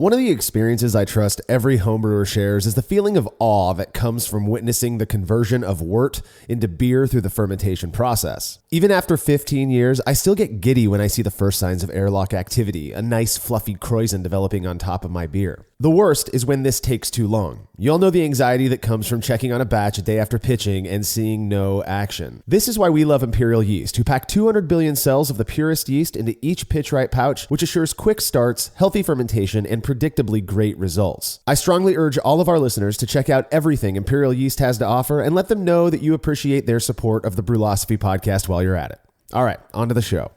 One of the experiences I trust every homebrewer shares is the feeling of awe that comes from witnessing the conversion of wort into beer through the fermentation process. Even after 15 years, I still get giddy when I see the first signs of airlock activity, a nice fluffy krausen developing on top of my beer. The worst is when this takes too long. You all know the anxiety that comes from checking on a batch a day after pitching and seeing no action. This is why we love Imperial Yeast, who pack 200 billion cells of the purest yeast into each pitch-right pouch, which assures quick starts, healthy fermentation, and predictably great results. I strongly urge all of our listeners to check out everything Imperial Yeast has to offer and let them know that you appreciate their support of the Brewlosophy podcast while you're at it. All right, on to the show.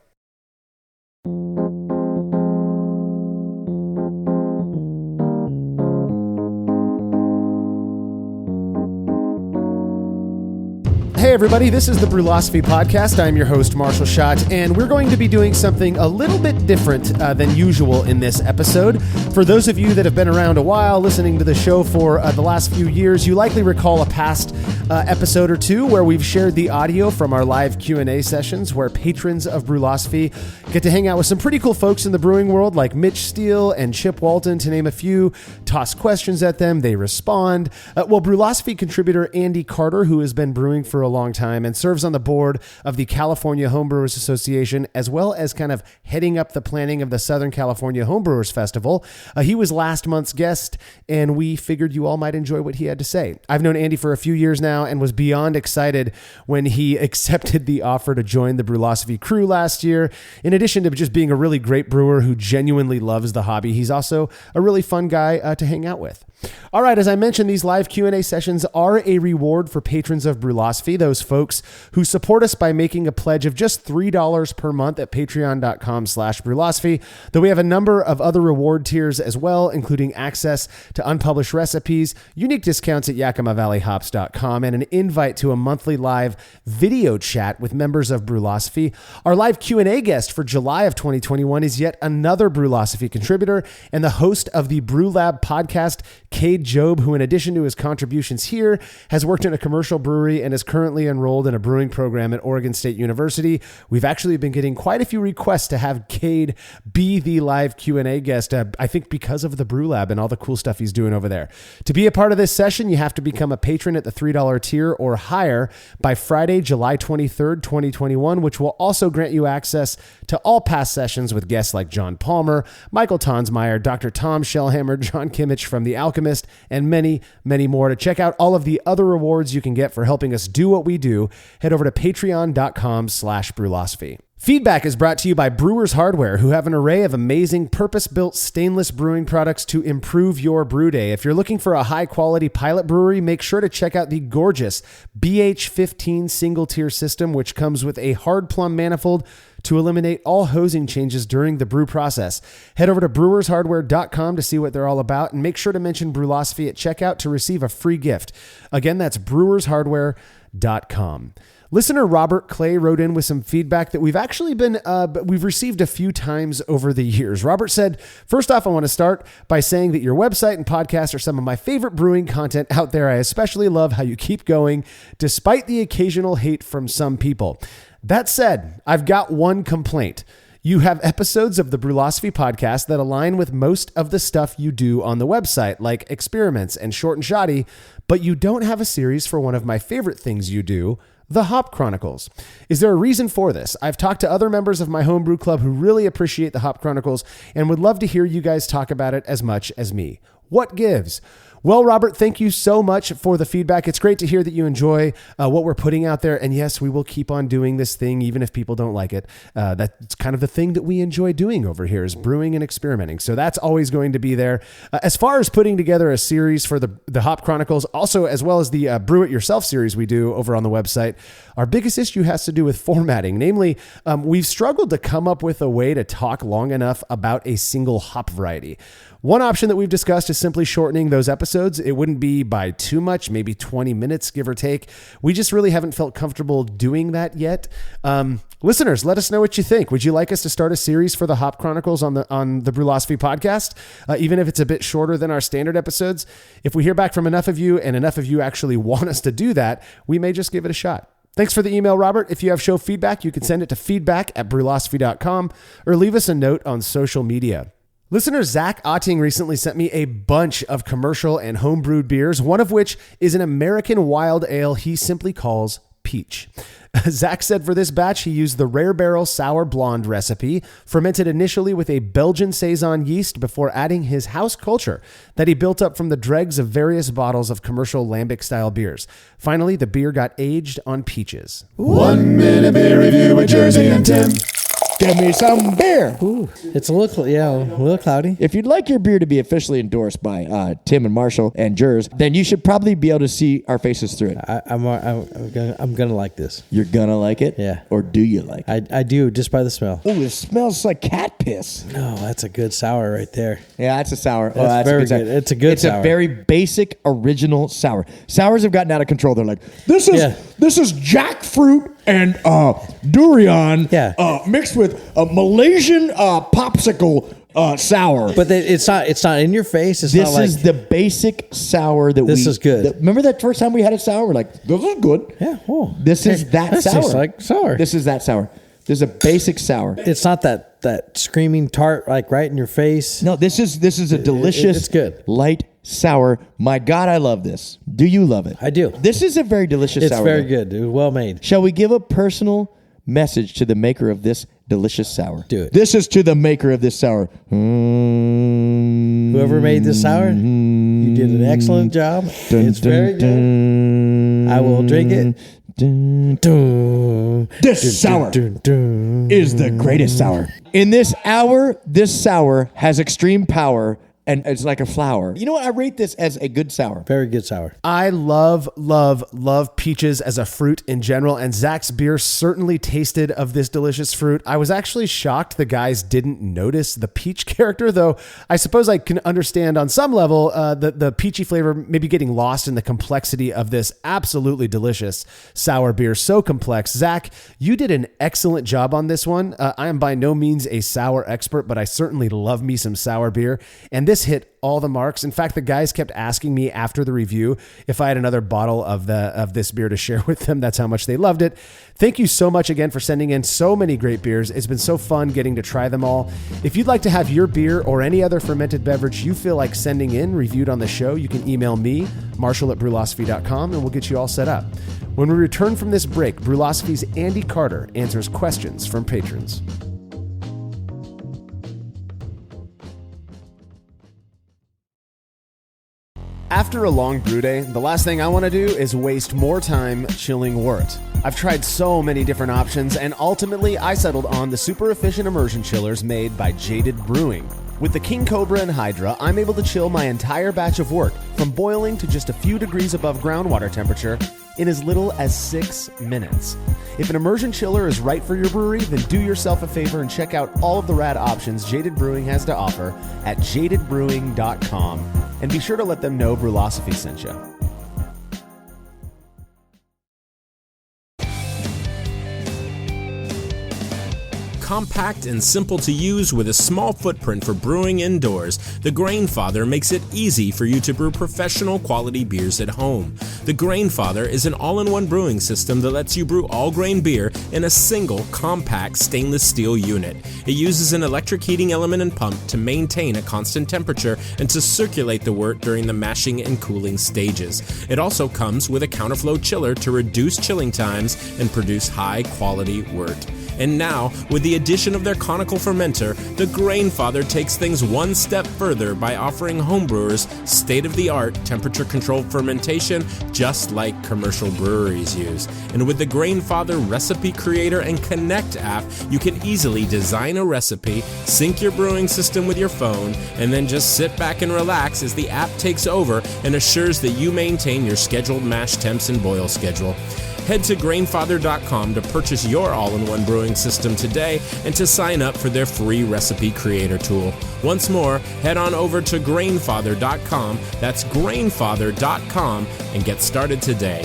Hey everybody, this is the Brewlosophy Podcast. I'm your host, Marshall Schott, and we're going to be doing something a little bit different than usual in this episode. For those of you that have been around a while, listening to the show for the last few years, you likely recall a past episode or two where we've shared the audio from our live Q&A sessions where patrons of Brewlosophy get to hang out with some pretty cool folks in the brewing world like Mitch Steele and Chip Walton, to name a few, toss questions at them, they respond. Brewlosophy contributor Andy Carter, who has been brewing for a long time and serves on the board of the California Homebrewers Association, as well as kind of heading up the planning of the Southern California Homebrewers Festival. He was last month's guest, and we figured you all might enjoy what he had to say. I've known Andy for a few years now and was beyond excited when he accepted the offer to join the Brewlosophy crew last year. In addition to just being a really great brewer who genuinely loves the hobby, he's also a really fun guy to hang out with. All right, as I mentioned, these live Q&A sessions are a reward for patrons of Brewlosophy, those folks who support us by making a pledge of just $3 per month at patreon.com/Brewlosophy, though we have a number of other reward tiers as well, including access to unpublished recipes, unique discounts at YakimaValleyHops.com, and an invite to a monthly live video chat with members of Brewlosophy. Our live Q&A guest for July of 2021 is yet another Brewlosophy contributor and the host of the Brewlab podcast, Cade Job, who in addition to his contributions here, has worked in a commercial brewery and is currently enrolled in a brewing program at Oregon State University. We've actually been getting quite a few requests to have Cade be the live Q&A guest, I think because of the Brewlab and all the cool stuff he's doing over there. To be a part of this session, you have to become a patron at the $3 tier or higher by Friday, July 23rd, 2021, which will also grant you access to all past sessions with guests like John Palmer, Michael Tonsmeyer, Dr. Tom Shellhammer, John Kimmich from The Alchemist, and many, many more. To check out all of the other rewards you can get for helping us do what we do, head over to patreon.com/Brewlosophy. Feedback is brought to you by Brewers Hardware, who have an array of amazing purpose-built stainless brewing products to improve your brew day. If you're looking for a high-quality pilot brewery, make sure to check out the gorgeous BH15 single-tier system, which comes with a hard plumb manifold to eliminate all hosing changes during the brew process. Head over to brewershardware.com to see what they're all about, and make sure to mention Brewlosophy at checkout to receive a free gift. Again, that's brewershardware.com. Listener Robert Clay wrote in with some feedback that we've received a few times over the years. Robert said, first off, I want to start by saying that your website and podcast are some of my favorite brewing content out there. I especially love how you keep going despite the occasional hate from some people. That said, I've got one complaint. You have episodes of the Brewlosophy podcast that align with most of the stuff you do on the website, like experiments and short and shoddy, but you don't have a series for one of my favorite things you do, The Hop Chronicles. Is there a reason for this? I've talked to other members of my homebrew club who really appreciate The Hop Chronicles and would love to hear you guys talk about it as much as me. What gives? Well, Robert, thank you so much for the feedback. It's great to hear that you enjoy what we're putting out there. And yes, we will keep on doing this thing, even if people don't like it. That's kind of the thing that we enjoy doing over here is brewing and experimenting. So that's always going to be there. As far as putting together a series for the Hop Chronicles, also as well as the Brew It Yourself series we do over on the website, our biggest issue has to do with formatting. Namely, we've struggled to come up with a way to talk long enough about a single hop variety. One option that we've discussed is simply shortening those episodes. It wouldn't be by too much, maybe 20 minutes, give or take. We just really haven't felt comfortable doing that yet. Listeners, let us know what you think. Would you like us to start a series for the Hop Chronicles on the Brewlosophy podcast, even if it's a bit shorter than our standard episodes? If we hear back from enough of you and enough of you actually want us to do that, we may just give it a shot. Thanks for the email, Robert. If you have show feedback, you can send it to feedback@brewlosophy.com or leave us a note on social media. Listener Zach Otting recently sent me a bunch of commercial and homebrewed beers, one of which is an American wild ale he simply calls Peach. Zach said for this batch, he used the Rare Barrel Sour Blonde recipe, fermented initially with a Belgian Saison yeast before adding his house culture that he built up from the dregs of various bottles of commercial lambic-style beers. Finally, the beer got aged on peaches. 1 minute beer review with Jersey and Tim. Give me some beer. Ooh, it's a little cloudy. If you'd like your beer to be officially endorsed by Tim and Marshall and Jers, then you should probably be able to see our faces through it. I'm gonna like this. You're gonna like it? Yeah. Or do you like it? I do, just by the smell. Oh, it smells like cat piss. No, that's a good sour right there. Yeah, that's a sour. That's very good. It's a good sour. It's a very basic, original sour. Sours have gotten out of control. They're like, this is jackfruit and durian mixed with a Malaysian popsicle sour. But it's not in your face. It's this not like, is the basic sour that this is good. Remember that first time we had a sour? We're like, this is good. Yeah. Oh, this is that sour. Tastes like sour. This is that sour. This is a basic sour. It's not that screaming tart like right in your face. No, this is a delicious, it's good. Light sour. My God, I love this. Do you love it? I do. This is a very delicious sour. It's very good. It was well made. Shall we give a personal message to the maker of this delicious sour? Do it. This is to the maker of this sour. Whoever made this sour, you did an excellent job. It's very good. I will drink it. This sour is the greatest sour. In this hour, this sour has extreme power. And it's like a flower. You know what? I rate this as a good sour. Very good sour. I love peaches as a fruit in general, and Zach's beer certainly tasted of this delicious fruit. I was actually shocked the guys didn't notice the peach character, though I suppose I can understand on some level the peachy flavor maybe getting lost in the complexity of this absolutely delicious sour beer. So complex. Zach, you did an excellent job on this one. I am by no means a sour expert, but I certainly love me some sour beer, and this hit all the marks. In fact, the guys kept asking me after the review if I had another bottle of this beer to share with them. That's how much they loved it. Thank you so much again for sending in so many great beers. It's been so fun getting to try them all. If you'd like to have your beer or any other fermented beverage you feel like sending in reviewed on the show, you can email me, marshall@brewlosophy.com, and we'll get you all set up. When we return from this break, Brewlosophy's Andy Carter answers questions from patrons. After a long brew day, the last thing I want to do is waste more time chilling wort. I've tried so many different options, and ultimately I settled on the super efficient immersion chillers made by Jaded Brewing. With the King Cobra and Hydra, I'm able to chill my entire batch of wort from boiling to just a few degrees above groundwater temperature in as little as 6 minutes. If an immersion chiller is right for your brewery, then do yourself a favor and check out all of the rad options Jaded Brewing has to offer at jadedbrewing.com. And be sure to let them know Brewlosophy sent you. Compact and simple to use with a small footprint for brewing indoors, the Grainfather makes it easy for you to brew professional quality beers at home. The Grainfather is an all-in-one brewing system that lets you brew all grain beer in a single compact stainless steel unit. It uses an electric heating element and pump to maintain a constant temperature and to circulate the wort during the mashing and cooling stages. It also comes with a counterflow chiller to reduce chilling times and produce high-quality wort. And now, with the addition of their conical fermenter, the Grainfather takes things one step further by offering homebrewers state-of-the-art temperature-controlled fermentation just like commercial breweries use. And with the Grainfather Recipe Creator and Connect app, you can easily design a recipe, sync your brewing system with your phone, and then just sit back and relax as the app takes over and assures that you maintain your scheduled mash temps and boil schedule. Head to Grainfather.com to purchase your all-in-one brewing system today and to sign up for their free recipe creator tool. Once more, head on over to Grainfather.com, that's Grainfather.com, and get started today.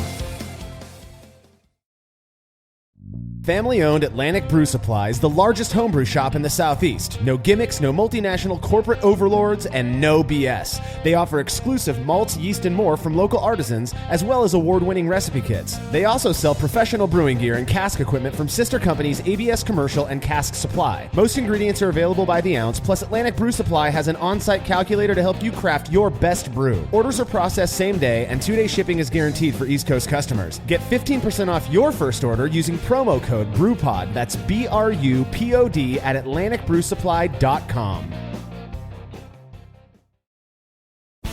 Family-owned Atlantic Brew Supply is the largest homebrew shop in the Southeast. No gimmicks, no multinational corporate overlords, and no BS. They offer exclusive malts, yeast, and more from local artisans, as well as award-winning recipe kits. They also sell professional brewing gear and cask equipment from sister companies ABS Commercial and Cask Supply. Most ingredients are available by the ounce, plus Atlantic Brew Supply has an on-site calculator to help you craft your best brew. Orders are processed same day, and 2-day shipping is guaranteed for East Coast customers. Get 15% off your first order using promo code BREWPOD. That's BRUPOD at AtlanticBrewSupply.com.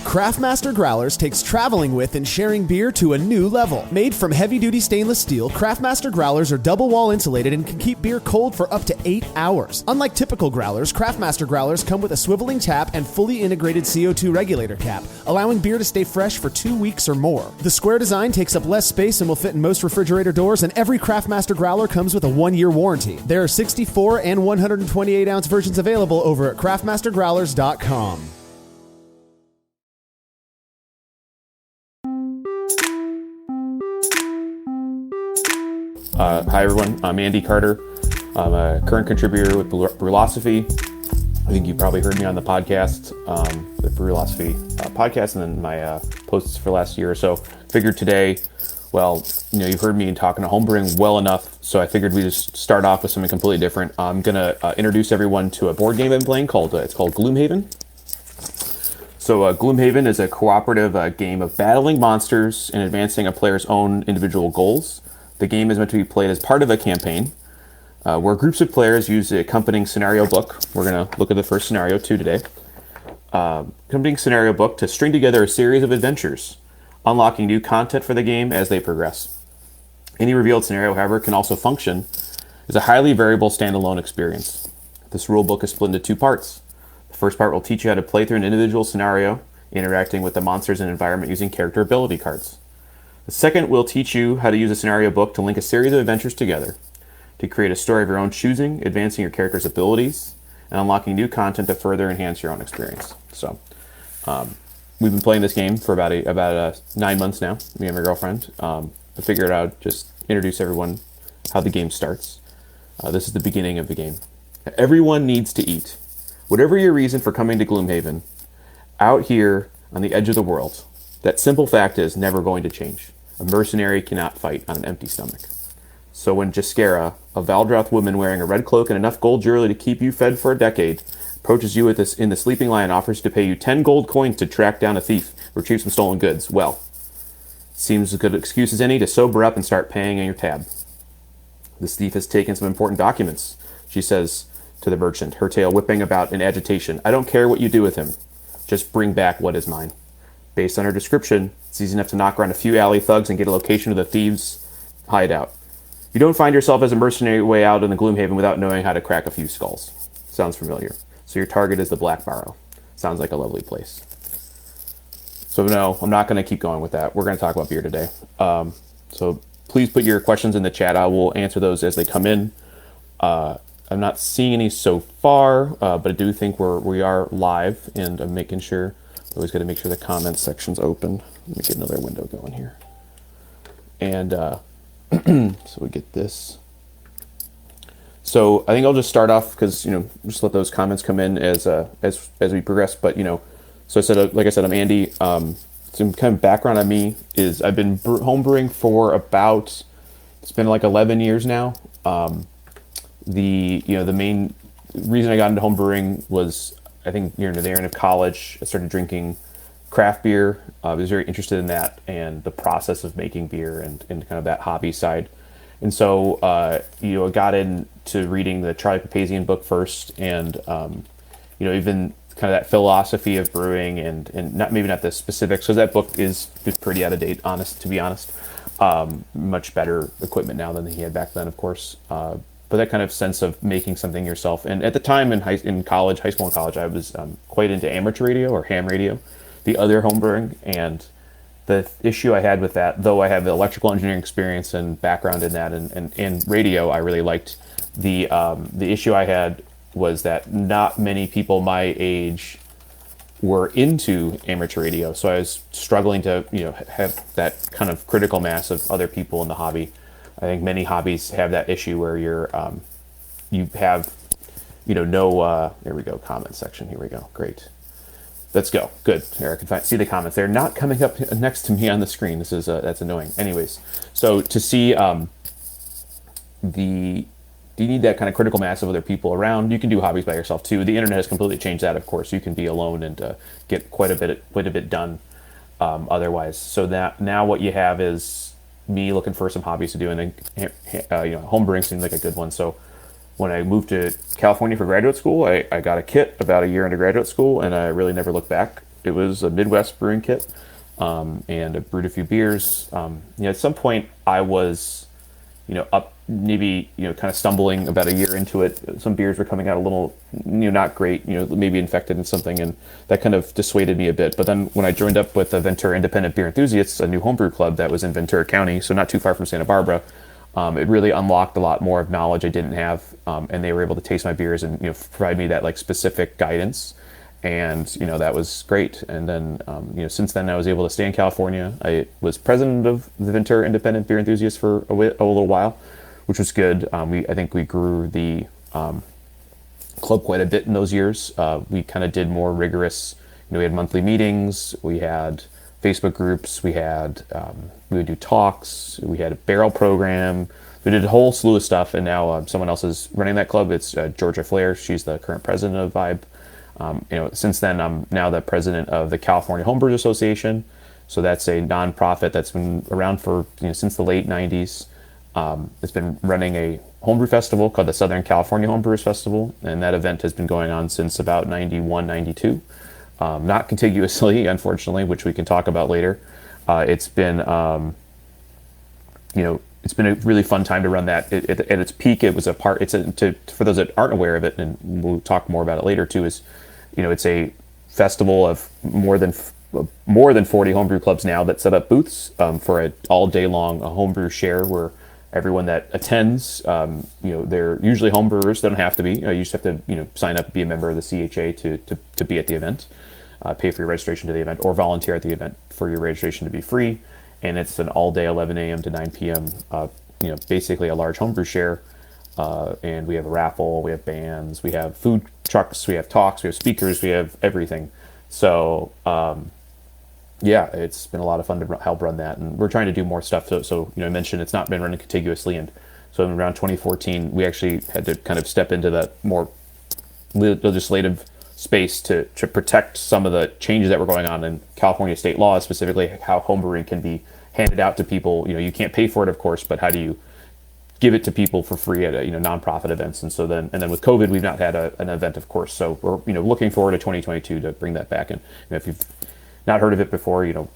Craftmaster Growlers takes traveling with and sharing beer to a new level. Made from heavy-duty stainless steel, Craftmaster Growlers are double-wall insulated and can keep beer cold for up to 8 hours. Unlike typical growlers, Craftmaster Growlers come with a swiveling tap and fully integrated CO2 regulator cap, allowing beer to stay fresh for 2 weeks or more. The square design takes up less space and will fit in most refrigerator doors, and every Craftmaster Growler comes with a 1-year warranty. There are 64 and 128-ounce versions available over at craftmastergrowlers.com. Hi everyone, I'm Andy Carter. I'm a current contributor with Brewlosophy. I think you probably heard me on the podcast, the Brewlosophy podcast, and then my posts for last year or so. Figured today, well, you've heard me talking to homebrewing well enough, so I figured we'd just start off with something completely different. I'm gonna introduce everyone to a board game I've been playing it's called Gloomhaven. So Gloomhaven is a cooperative game of battling monsters and advancing a player's own individual goals. The game is meant to be played as part of a campaign where groups of players use the accompanying scenario book. We're going to look at the first scenario too today. Accompanying scenario book to string together a series of adventures, unlocking new content for the game as they progress. Any revealed scenario, however, can also function as a highly variable standalone experience. This rule book is split into 2 parts. The first part will teach you how to play through an individual scenario, interacting with the monsters and environment using character ability cards. The second will teach you how to use a scenario book to link a series of adventures together, to create a story of your own choosing, advancing your character's abilities, and unlocking new content to further enhance your own experience. So, we've been playing this game for about 9 months now, me and my girlfriend. I figured I'd just introduce everyone how the game starts. This is the beginning of the game. Everyone needs to eat. Whatever your reason for coming to Gloomhaven, out here on the edge of the world, that simple fact is never going to change. A mercenary cannot fight on an empty stomach. So when Jaskera, a Valdroth woman wearing a red cloak and enough gold jewelry to keep you fed for a decade, approaches you in the Sleeping Lion, offers to pay you 10 gold coins to track down a thief, retrieve some stolen goods, well, seems as good an excuse as any to sober up and start paying on your tab. This thief has taken some important documents, she says to the merchant, her tail whipping about in agitation. I don't care what you do with him. Just bring back what is mine. Based on her description, it's easy enough to knock around a few alley thugs and get a location of the thieves' hideout. You don't find yourself as a mercenary way out in the Gloomhaven without knowing how to crack a few skulls. Sounds familiar. So your target is the Black Barrow. Sounds like a lovely place. So no, I'm not going to keep going with that. We're going to talk about beer today. So please put your questions in the chat. I will answer those as they come in. I'm not seeing any so far, but I do think we are live, and I'm making sure. Always got to make sure the comments section's open. Let me get another window going here. And so we get this. So I think I'll just start off because just let those comments come in as we progress. But so I said, like I said, I'm Andy. Some kind of background on me is I've been homebrewing for it's been like 11 years now. The main reason I got into homebrewing was, I think near the end of college, I started drinking craft beer. I was very interested in that and the process of making beer and kind of that hobby side. And so, I got into reading the Charlie Papazian book first, and even kind of that philosophy of brewing and not the specifics, because that book is pretty out of date, to be honest. Much better equipment now than he had back then, of course. But that kind of sense of making something yourself. And at the time in high school and college, I was quite into amateur radio or ham radio, the other homebrewing. And the issue I had with that, though I have the electrical engineering experience and background in that and radio, I really liked. The issue I had was that not many people my age were into amateur radio. So I was struggling to, have that kind of critical mass of other people in the hobby. think many hobbies have that issue where you have, there we go, comment section. Here we go. Great. Let's go. Good. Here, I can see the comments. They're not coming up next to me on the screen. That's annoying. Anyways, so to see do you need that kind of critical mass of other people around? You can do hobbies by yourself too. The internet has completely changed that, of course. You can be alone and get quite a bit done otherwise. So that now what you have is me looking for some hobbies to do, and then homebrewing seemed like a good one. So when I moved to California for graduate school, I got a kit about a year into graduate school, and I really never looked back. It was a Midwest brewing kit, and I brewed a few beers. At some point I was, up maybe, kind of stumbling about a year into it. Some beers were coming out a little, not great, maybe infected in something, and that kind of dissuaded me a bit. But then when I joined up with the Ventura Independent Beer Enthusiasts, a new homebrew club that was in Ventura County, so not too far from Santa Barbara, it really unlocked a lot more of knowledge I didn't have, and they were able to taste my beers and provide me that like specific guidance, and that was great. And then since then I was able to stay in California. I was president of the Ventura Independent Beer Enthusiasts for a little while, which was good. I think we grew the club quite a bit in those years. We kind of did more rigorous. We had monthly meetings. We had Facebook groups. We would do talks. We had a barrel program. We did a whole slew of stuff, and now someone else is running that club. It's Georgia Flair. She's the current president of Vibe. Since then, I'm now the president of the California Homebrewers Association. So that's a nonprofit that's been around for since the late '90s. It's been running a homebrew festival called the Southern California Homebrewers Festival, and that event has been going on since about 91, 92. Not contiguously, unfortunately, which we can talk about later. It's been, it's been a really fun time to run that. At its peak, it was for those that aren't aware of it, and we'll talk more about it later too, is, it's a festival of more than 40 homebrew clubs now that set up booths for an all day long homebrew share where everyone that attends, they're usually homebrewers. They don't have to be. You just have to, sign up, be a member of the CHA to be at the event, pay for your registration to the event, or volunteer at the event for your registration to be free. And it's an all day 11 a.m. to 9 p.m. Basically a large homebrew share. And we have a raffle, we have bands, we have food trucks, we have talks, we have speakers, we have everything. So, it's been a lot of fun to help run that, and we're trying to do more stuff. So I mentioned it's not been running contiguously, and so around 2014, we actually had to kind of step into that more legislative space to protect some of the changes that were going on in California state laws, specifically how homebrewing can be handed out to people. You can't pay for it, of course, but how do you give it to people for free at nonprofit events? And so then with COVID, we've not had an event, of course. So we're looking forward to 2022 to bring that back. And if you've not heard of it before, you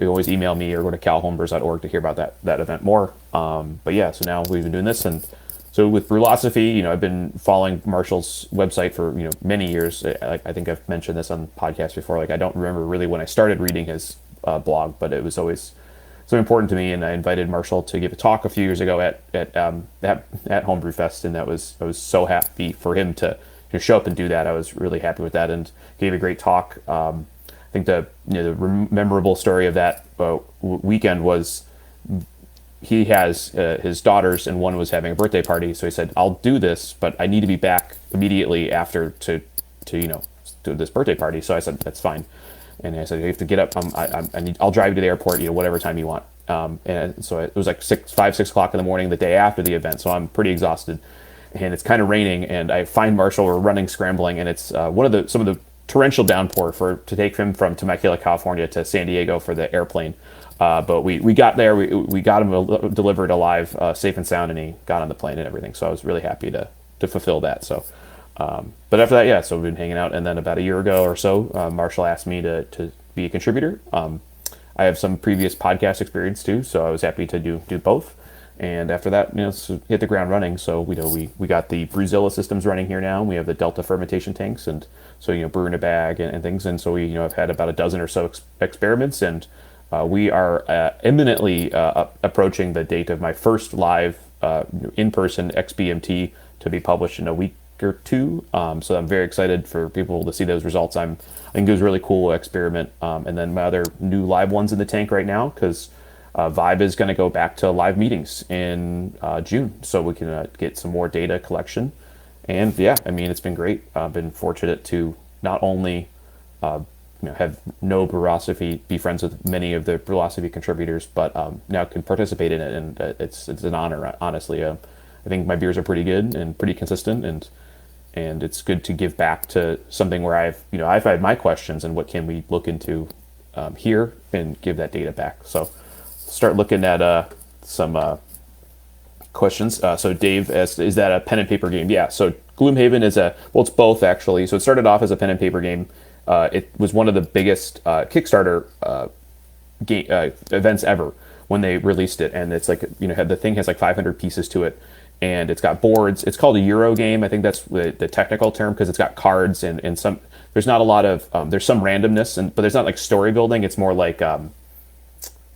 always email me or go to calhomebrewers.org to hear about that event more. But yeah, so now we've been doing this, and so with Brewlosophy, I've been following Marshall's website for many years. I think I've mentioned this on podcasts before. Like, I don't remember really when I started reading his blog, but it was always so important to me. And I invited Marshall to give a talk a few years ago at Homebrew Fest, and I was so happy for him to show up and do that. I was really happy with that, and gave a great talk. I think the memorable story of that weekend was he has his daughters, and one was having a birthday party. So he said, "I'll do this, but I need to be back immediately after to do this birthday party." So I said, "That's fine." And I said, "You have to get up. I'll drive you to the airport, whatever time you want." And so it was like 6 o'clock in the morning the day after the event. So I'm pretty exhausted, and it's kind of raining. And I find Marshall, we're running, scrambling, and it's some of the torrential downpour to take him from Temecula, California to San Diego for the airplane. But we got there, we got him delivered alive, safe and sound, and he got on the plane and everything. So I was really happy to fulfill that. So, but after that, so we've been hanging out. And then about a year ago or so, Marshall asked me to be a contributor. I have some previous podcast experience too, so I was happy to do both. And after that, hit the ground running. So we got the Brewzilla systems running here now. We have the Delta fermentation tanks, and so brew in a bag and things. And so we have had about a dozen or so experiments, and we are imminently approaching the date of my first live in-person XBMT to be published in a week or two. So I'm very excited for people to see those results. I think it was a really cool experiment. And then my other new live ones in the tank right now, because Vibe is going to go back to live meetings in June, so we can get some more data collection. And yeah, I mean, it's been great. I've been fortunate to not only have know Brewlosophy, be friends with many of the Brewlosophy contributors, but now can participate in it, and it's an honor, honestly. I think my beers are pretty good and pretty consistent, and it's good to give back to something where I've had my questions and what can we look into here and give that data back. So start looking at some questions. So Dave asked, is that a pen and paper game? Yeah. So Gloomhaven is it's both actually. So it started off as a pen and paper game. It was one of the biggest Kickstarter events ever when they released it, and it's like the thing has like 500 pieces to it, and it's got boards. It's called a Euro game. I think that's the technical term, because it's got cards and some. There's not a lot of there's some randomness, but there's not like story building. It's more like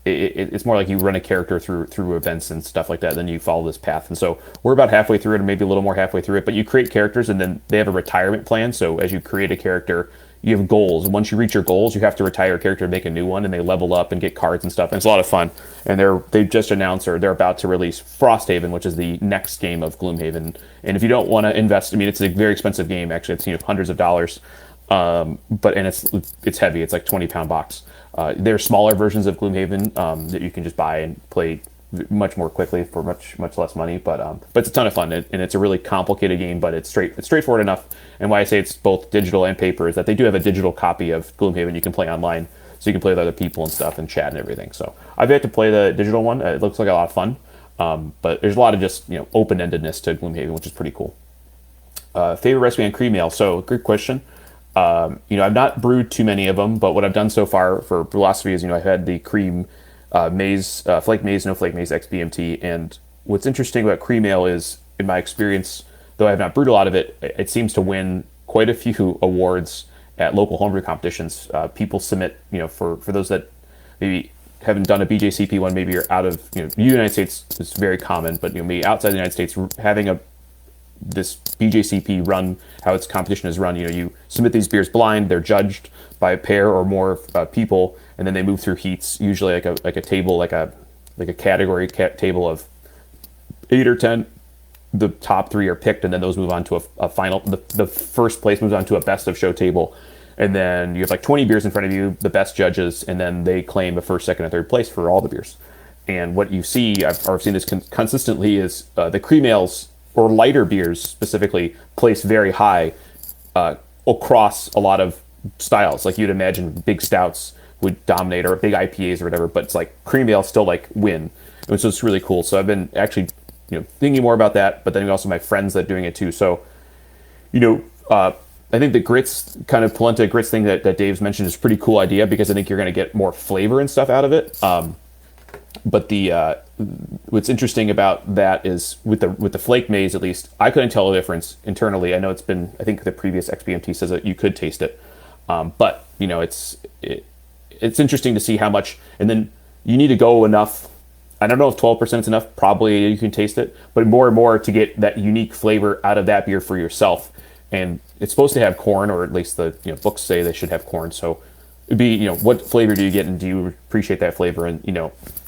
it's more like you run a character through events and stuff like that. Then you follow this path, and so we're about halfway through it, or maybe a little more halfway through it. But you create characters, and then they have a retirement plan. So as you create a character, you have goals, and once you reach your goals, you have to retire a character and make a new one, and they level up and get cards and stuff, and it's a lot of fun. And they've just announced, or they're about to release Frosthaven, which is the next game of Gloomhaven. And if you don't want to invest, I mean, it's a very expensive game, actually. It's hundreds of dollars, but it's heavy. It's like 20-pound box. There are smaller versions of Gloomhaven that you can just buy and play much more quickly for much less money, but it's a ton of fun, and it's a really complicated game, but it's straightforward enough. And why I say it's both digital and paper is that they do have a digital copy of Gloomhaven you can play online, so you can play with other people and stuff and chat and everything. So I've yet to play the digital one. It looks like a lot of fun, but there's a lot of just open-endedness to Gloomhaven, which is pretty cool. Favorite recipe on cream ale? So good question. I've not brewed too many of them, but what I've done so far for Brewlosophy is I've had the cream maize, flake maize, no flake maize XBMT. And what's interesting about cream ale is, in my experience, though I have not brewed a lot of it, it seems to win quite a few awards at local homebrew competitions. People submit, for those that maybe haven't done a BJCP one, maybe you're out of, the United States is very common, but maybe outside the United States, having this BJCP run, how its competition is run, you submit these beers blind, they're judged by a pair or more people, and then they move through heats, usually like a table, like a category table of 8 or 10. The top 3 are picked, and then those move on to a final. The first place moves on to a best of show table, and then you have like 20 beers in front of you, the best judges, and then they claim a first, second, and third place for all the beers. And what you see, I've seen this consistently, is the cream ales, or lighter beers specifically, place very high across a lot of styles. Like you'd imagine big stouts would dominate, or big IPAs or whatever, but it's like cream ale still like win. And so it's really cool. So I've been actually thinking more about that, but then also my friends that are doing it too. So I think the grits, kind of polenta grits thing that Dave's mentioned, is a pretty cool idea, because I think you're going to get more flavor and stuff out of it. But what's interesting about that is with the flake maize, at least I couldn't tell a difference internally. I know I think the previous XBMT says that you could taste it, but it's interesting to see how much, and then you need to go enough. I don't know if 12% is enough. Probably you can taste it, but more and more to get that unique flavor out of that beer for yourself. And it's supposed to have corn, or at least the books say they should have corn. So it'd be what flavor do you get, and do you appreciate that flavor? And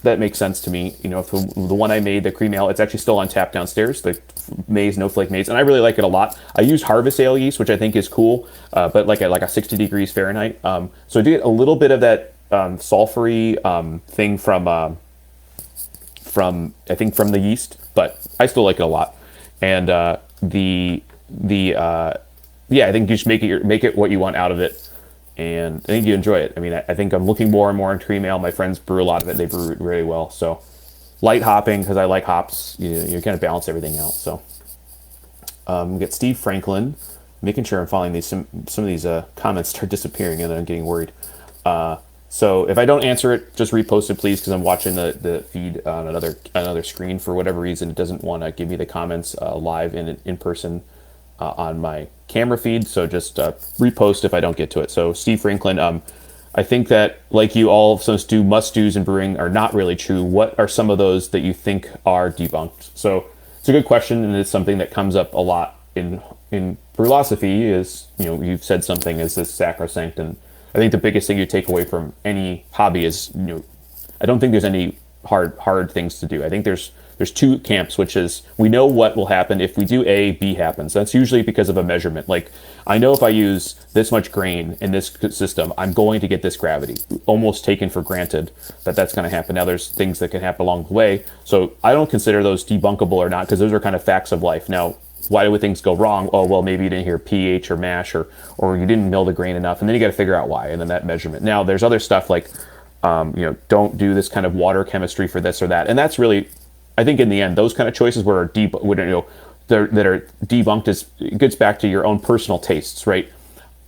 that makes sense to me. If the one I made, the cream ale, it's actually still on tap downstairs. The maize, no flake maize, and I really like it a lot. I use harvest ale yeast, which I think is cool, but like a 60 degrees Fahrenheit. So I do get a little bit of that sulfury thing from the yeast, but I still like it a lot. And I think you just make it what you want out of it, and I think you enjoy it. I mean, I think I'm looking more and more on cream ale. My friends brew a lot of it; they brew it very well. So light hopping, because I like hops. You kind of balance everything out. So we get Steve Franklin, making sure I'm following these. Some of these comments start disappearing, and then I'm getting worried. So if I don't answer it, just repost it, please, because I'm watching the feed on another screen. For whatever reason, it doesn't want to give me the comments live in person on my camera feed. So just repost if I don't get to it. So Steve Franklin, I think that, like you, all of those must-dos in brewing are not really true. What are some of those that you think are debunked? So it's a good question, and it's something that comes up a lot in Brewlosophy. Is you've said something is this sacrosanct, and I think the biggest thing you take away from any hobby is, I don't think there's any hard things to do. I think there's two camps, which is we know what will happen if we do A, B happens. That's usually because of a measurement. Like I know if I use this much grain in this system, I'm going to get this gravity. Almost taken for granted that that's going to happen. Now there's things that can happen along the way. So I don't consider those debunkable or not, because those are kind of facts of life. Now, why would things go wrong? Oh, well, maybe you didn't hear pH or mash, or you didn't mill the grain enough, and then you got to figure out why, and then that measurement. Now there's other stuff like, don't do this kind of water chemistry for this or that, and that's really, I think in the end, those kind of choices that are debunked it gets back to your own personal tastes, right?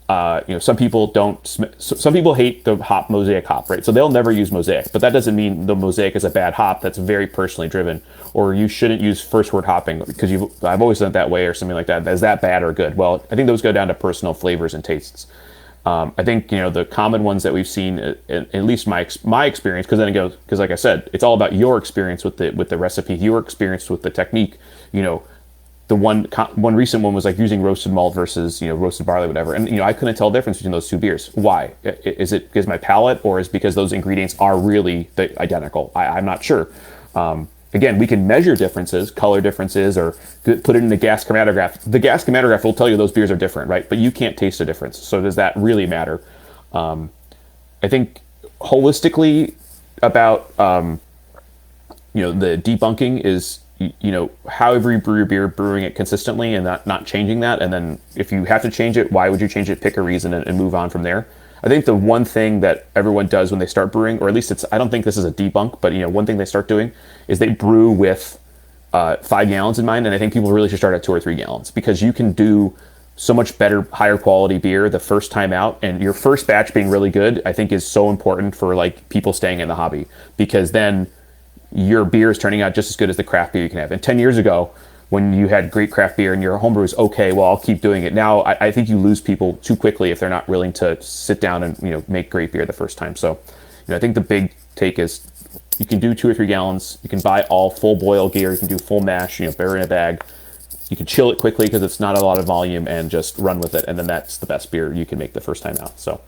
Some people some people hate the hop Mosaic hop, right? So they'll never use Mosaic, but that doesn't mean the Mosaic is a bad hop. That's very personally driven, or you shouldn't use first word hopping because I've always done it that way or something like that. Is that bad or good? Well, I think those go down to personal flavors and tastes. I think the common ones that we've seen, at least my experience, because like I said, it's all about your experience with the recipe, your experience with the technique. The one recent one was like using roasted malt versus roasted barley, whatever, and I couldn't tell the difference between those two beers. Why? Is it because my palate, or is it because those ingredients are really identical? I'm not sure. Again, we can measure differences, color differences, or put it in the gas chromatograph. The gas chromatograph will tell you those beers are different, right? But you can't taste the difference. So does that really matter? I think holistically about the debunking is however you brew your beer, brewing it consistently and not changing that. And then if you have to change it, why would you change it? Pick a reason and move on from there. I think the one thing that everyone does when they start brewing, or at least I don't think this is a debunk, but one thing they start doing is they brew with 5 gallons in mind. And I think people really should start at 2 or 3 gallons, because you can do so much better, higher quality beer the first time out. And your first batch being really good, I think is so important for like people staying in the hobby, because then your beer is turning out just as good as the craft beer you can have. And 10 years ago, when you had great craft beer and your homebrew is okay, well, I'll keep doing it. Now, I think you lose people too quickly if they're not willing to sit down and make great beer the first time. So, I think the big take is you can do 2 or 3 gallons. You can buy all full boil gear. You can do full mash. Beer in a bag. You can chill it quickly because it's not a lot of volume, and just run with it. And then that's the best beer you can make the first time out. So,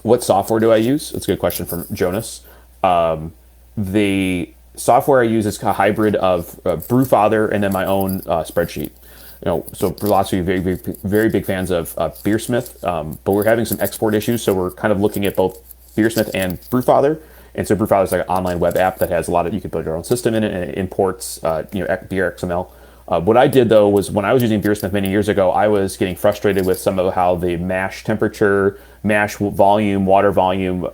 what software do I use? It's a good question from Jonas. The software I use is a hybrid of Brewfather and then my own spreadsheet. So Brulosophy, very big fans of Beersmith, but we're having some export issues, so we're kind of looking at both Beersmith and Brewfather. And so Brewfather is like an online web app that has a lot of, you can build your own system in it, and it imports beer XML. What I did though was, when I was using Beersmith many years ago, I was getting frustrated with some of how the mash temperature, mash volume, water volume,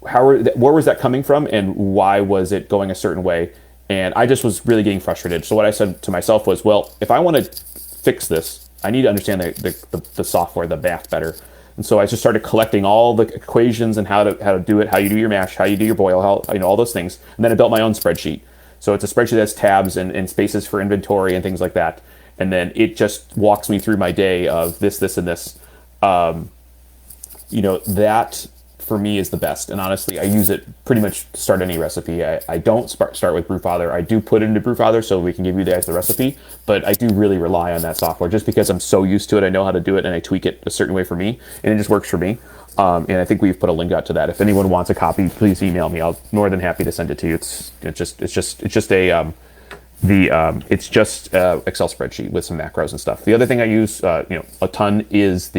where was that coming from, and why was it going a certain way? And I just was really getting frustrated. So what I said to myself was, well, if I want to fix this, I need to understand the software, the math better. And so I just started collecting all the equations and how to do it, how you do your mash, how you do your boil, all those things. And then I built my own spreadsheet. So it's a spreadsheet that has tabs and spaces for inventory and things like that. And then it just walks me through my day of this, and this. That for me is the best. And honestly, I use it pretty much to start any recipe. I don't start with Brewfather. I do put it into Brewfather so we can give you guys the recipe, but I do really rely on that software just because I'm so used to it. I know how to do it, and I tweak it a certain way for me, and it just works for me. And I think we've put a link out to that. If anyone wants a copy, please email me. I'll more than happy to send it to you. It's just a Excel spreadsheet with some macros and stuff. The other thing I use a ton is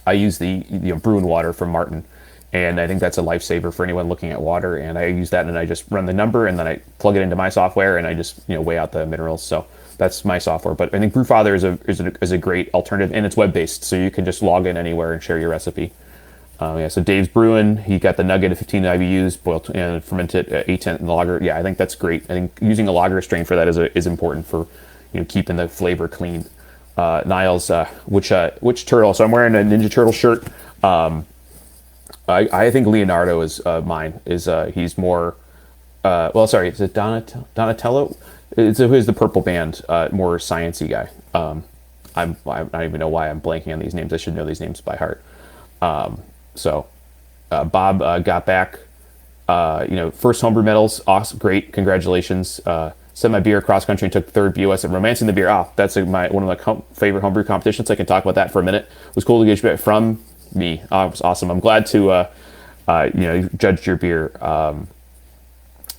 I use the Brew and Water from Martin, and I think that's a lifesaver for anyone looking at water. And I use that, and I just run the number, and then I plug it into my software, and I just weigh out the minerals. So that's my software. But I think Brewfather is a great alternative, and it's web based, so you can just log in anywhere and share your recipe. So Dave's brewing. He got the nugget of 15 IBUs, boiled and fermented 810 in the lager. Yeah, I think that's great. I think using a lager strain for that is important for keeping the flavor clean. Niles, which turtle? So I'm wearing a Ninja Turtle shirt. I think Leonardo is mine. He's more? Is it Donatello? Who's the purple band? More sciencey guy. I don't even know why I'm blanking on these names. I should know these names by heart. Bob got back. First homebrew medals. Awesome, great, congratulations. Sent my beer cross country and took third BOS at Romancing the Beer. That's one of my favorite homebrew competitions. I can talk about that for a minute. It was cool to get from me. It was awesome. I'm glad to you judged your beer.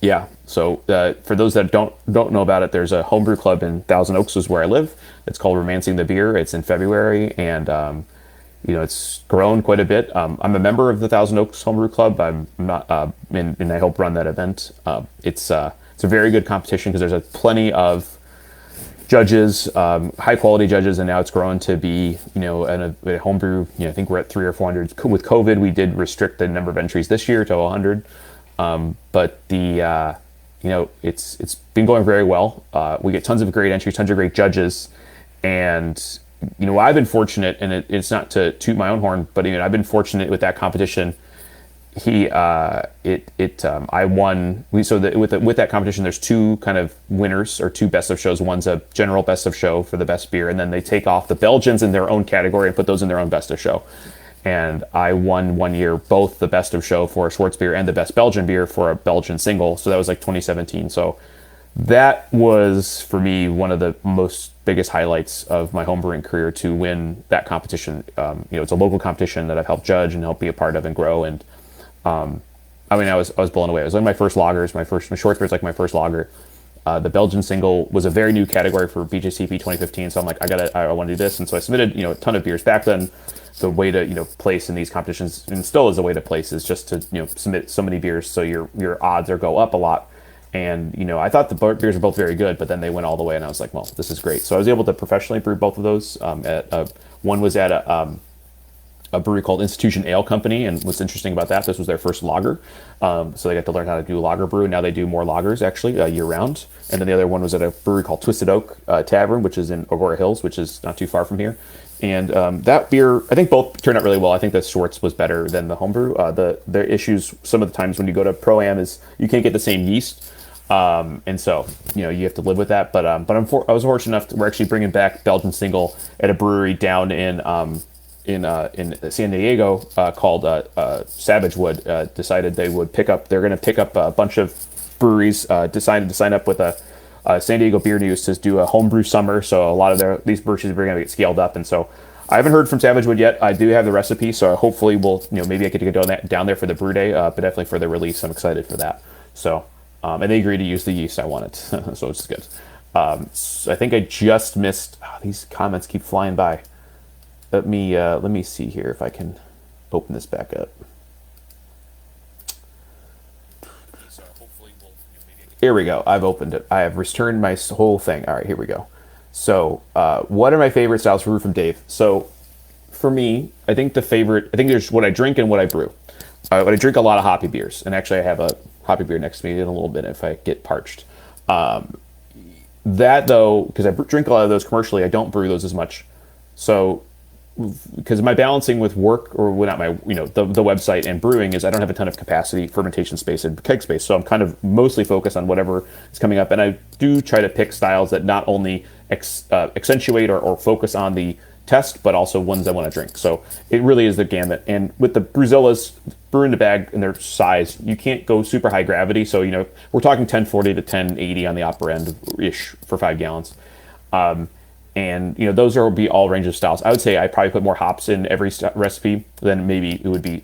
Yeah. So for those that don't know about it, there's a homebrew club in Thousand Oaks, is where I live. It's called Romancing the Beer. It's in February, and it's grown quite a bit. I'm a member of the Thousand Oaks Homebrew Club. I'm not, and I help run that event. It's a very good competition because there's plenty of judges, high quality judges, and now it's grown to be, a homebrew. I think we're at 300 or 400. With COVID, we did restrict the number of entries this year to 100. But it's been going very well. We get tons of great entries, tons of great judges, and I've been fortunate, and it's not to toot my own horn, but I've been fortunate with that competition. I won. With that competition, there's two kind of winners, or two best of shows. One's a general best of show for the best beer, and then they take off the Belgians in their own category and put those in their own best of show. And I won one year both the best of show for a Schwarzbier and the best Belgian beer for a Belgian single. So that was like 2017. So that was, for me, one of the biggest highlights of my homebrewing career, to win that competition. It's a local competition that I've helped judge and help be a part of and grow. And I was blown away. It was like my first lagers. My Schwarzbier is like my first lager. The Belgian single was a very new category for BJCP 2015. So I'm like, I want to do this. And so I submitted, a ton of beers. Back then, the way to, place in these competitions, and still is a way to place, is just to, submit so many beers so your odds go up a lot. And, I thought the beers were both very good, but then they went all the way, and I was like, well, this is great. So I was able to professionally brew both of those. One was at a brewery called Institution Ale Company, and what's interesting about that, this was their first lager. So they got to learn how to do lager brew. Now they do more lagers, actually, year round. And then the other one was at a brewery called Twisted Oak Tavern, which is in Aurora Hills, which is not too far from here. And that beer, I think both turned out really well. I think the Schwartz was better than the homebrew. The issues some of the times when you go to Pro-Am is you can't get the same yeast. And so, you have to live with that. But I was fortunate enough we're actually bringing back Belgian single at a brewery down in San Diego called Savage Wood. Decided they're going to pick up a bunch of breweries, decided to sign up with a San Diego Beer News to do a homebrew summer. So a lot of these breweries are going to get scaled up. And so I haven't heard from Savage Wood yet. I do have the recipe, so hopefully maybe I get to go down there for the brew day, but definitely for the release. I'm excited for that. So, and they agreed to use the yeast I wanted, so it's good. So I think I just missed. These comments keep flying by. Let me see here if I can open this back up. Here we go. I've opened it. I have returned my whole thing. All right, here we go. So, what are my favorite styles for brew from Dave? So, for me, I think there's what I drink and what I brew. I drink a lot of hoppy beers, and actually I have a hoppy beer next to me in a little bit if I get parched. That though, because I drink a lot of those commercially, I don't brew those as much. So, because my balancing with work, or not my, the website and brewing, is I don't have a ton of capacity, fermentation space, and keg space. So I'm kind of mostly focused on whatever is coming up. And I do try to pick styles that not only accentuate or focus on the test, but also ones I want to drink. So it really is the gamut. And with the Bruzillas, brew in the bag and their size, you can't go super high gravity. So, we're talking 1040 to 1080 on the upper end ish for 5 gallons. And those will be all range of styles. I would say I probably put more hops in every recipe than maybe it would be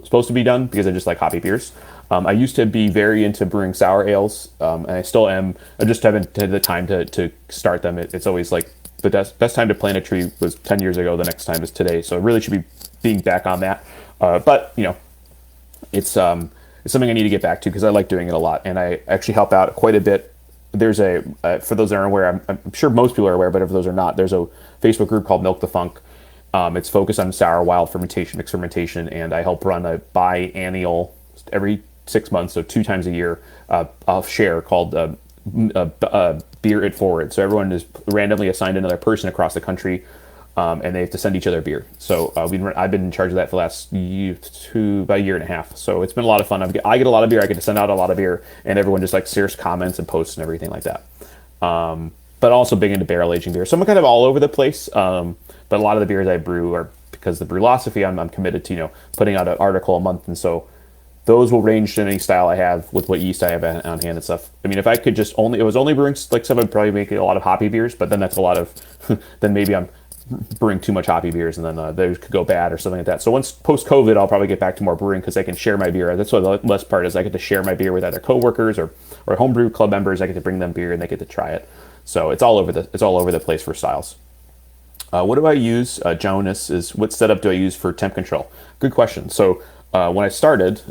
supposed to be done, because I just like hoppy beers. I used to be very into brewing sour ales, and I still am. I just haven't had the time to start them. It's always like the best time to plant a tree was 10 years ago. The next time is today. So I really should be being back on that. But it's something I need to get back to, because I like doing it a lot, and I actually help out quite a bit. There's for those that aren't aware, I'm sure most people are aware, but if those are not, there's a Facebook group called Milk the Funk. It's focused on sour wild fermentation, mixed fermentation, and I help run a biennial every 6 months, so 2 times a year, I'll share called Beer It Forward. So everyone is randomly assigned another person across the country, and they have to send each other beer. So I've been in charge of that for the last about a year and a half. So it's been a lot of fun. I get a lot of beer. I get to send out a lot of beer, and everyone just shares comments and posts and everything like that. But also big into barrel aging beer. So I'm kind of all over the place. But a lot of the beers I brew are, because the Brewlosophy, I'm committed to putting out an article a month, and so those will range to any style I have with what yeast I have on hand and stuff. I mean, if I could just only brewing like stuff, I'd probably make a lot of hoppy beers, but then that's a lot of then maybe I'm brewing too much hoppy beers, and then those could go bad or something like that. So once post-COVID, I'll probably get back to more brewing because I can share my beer. That's what the best part is. I get to share my beer with either coworkers or homebrew club members. I get to bring them beer and they get to try it. So it's all over the place for styles. What do I use? Jonas is, what setup do I use for temp control? Good question. So when I started,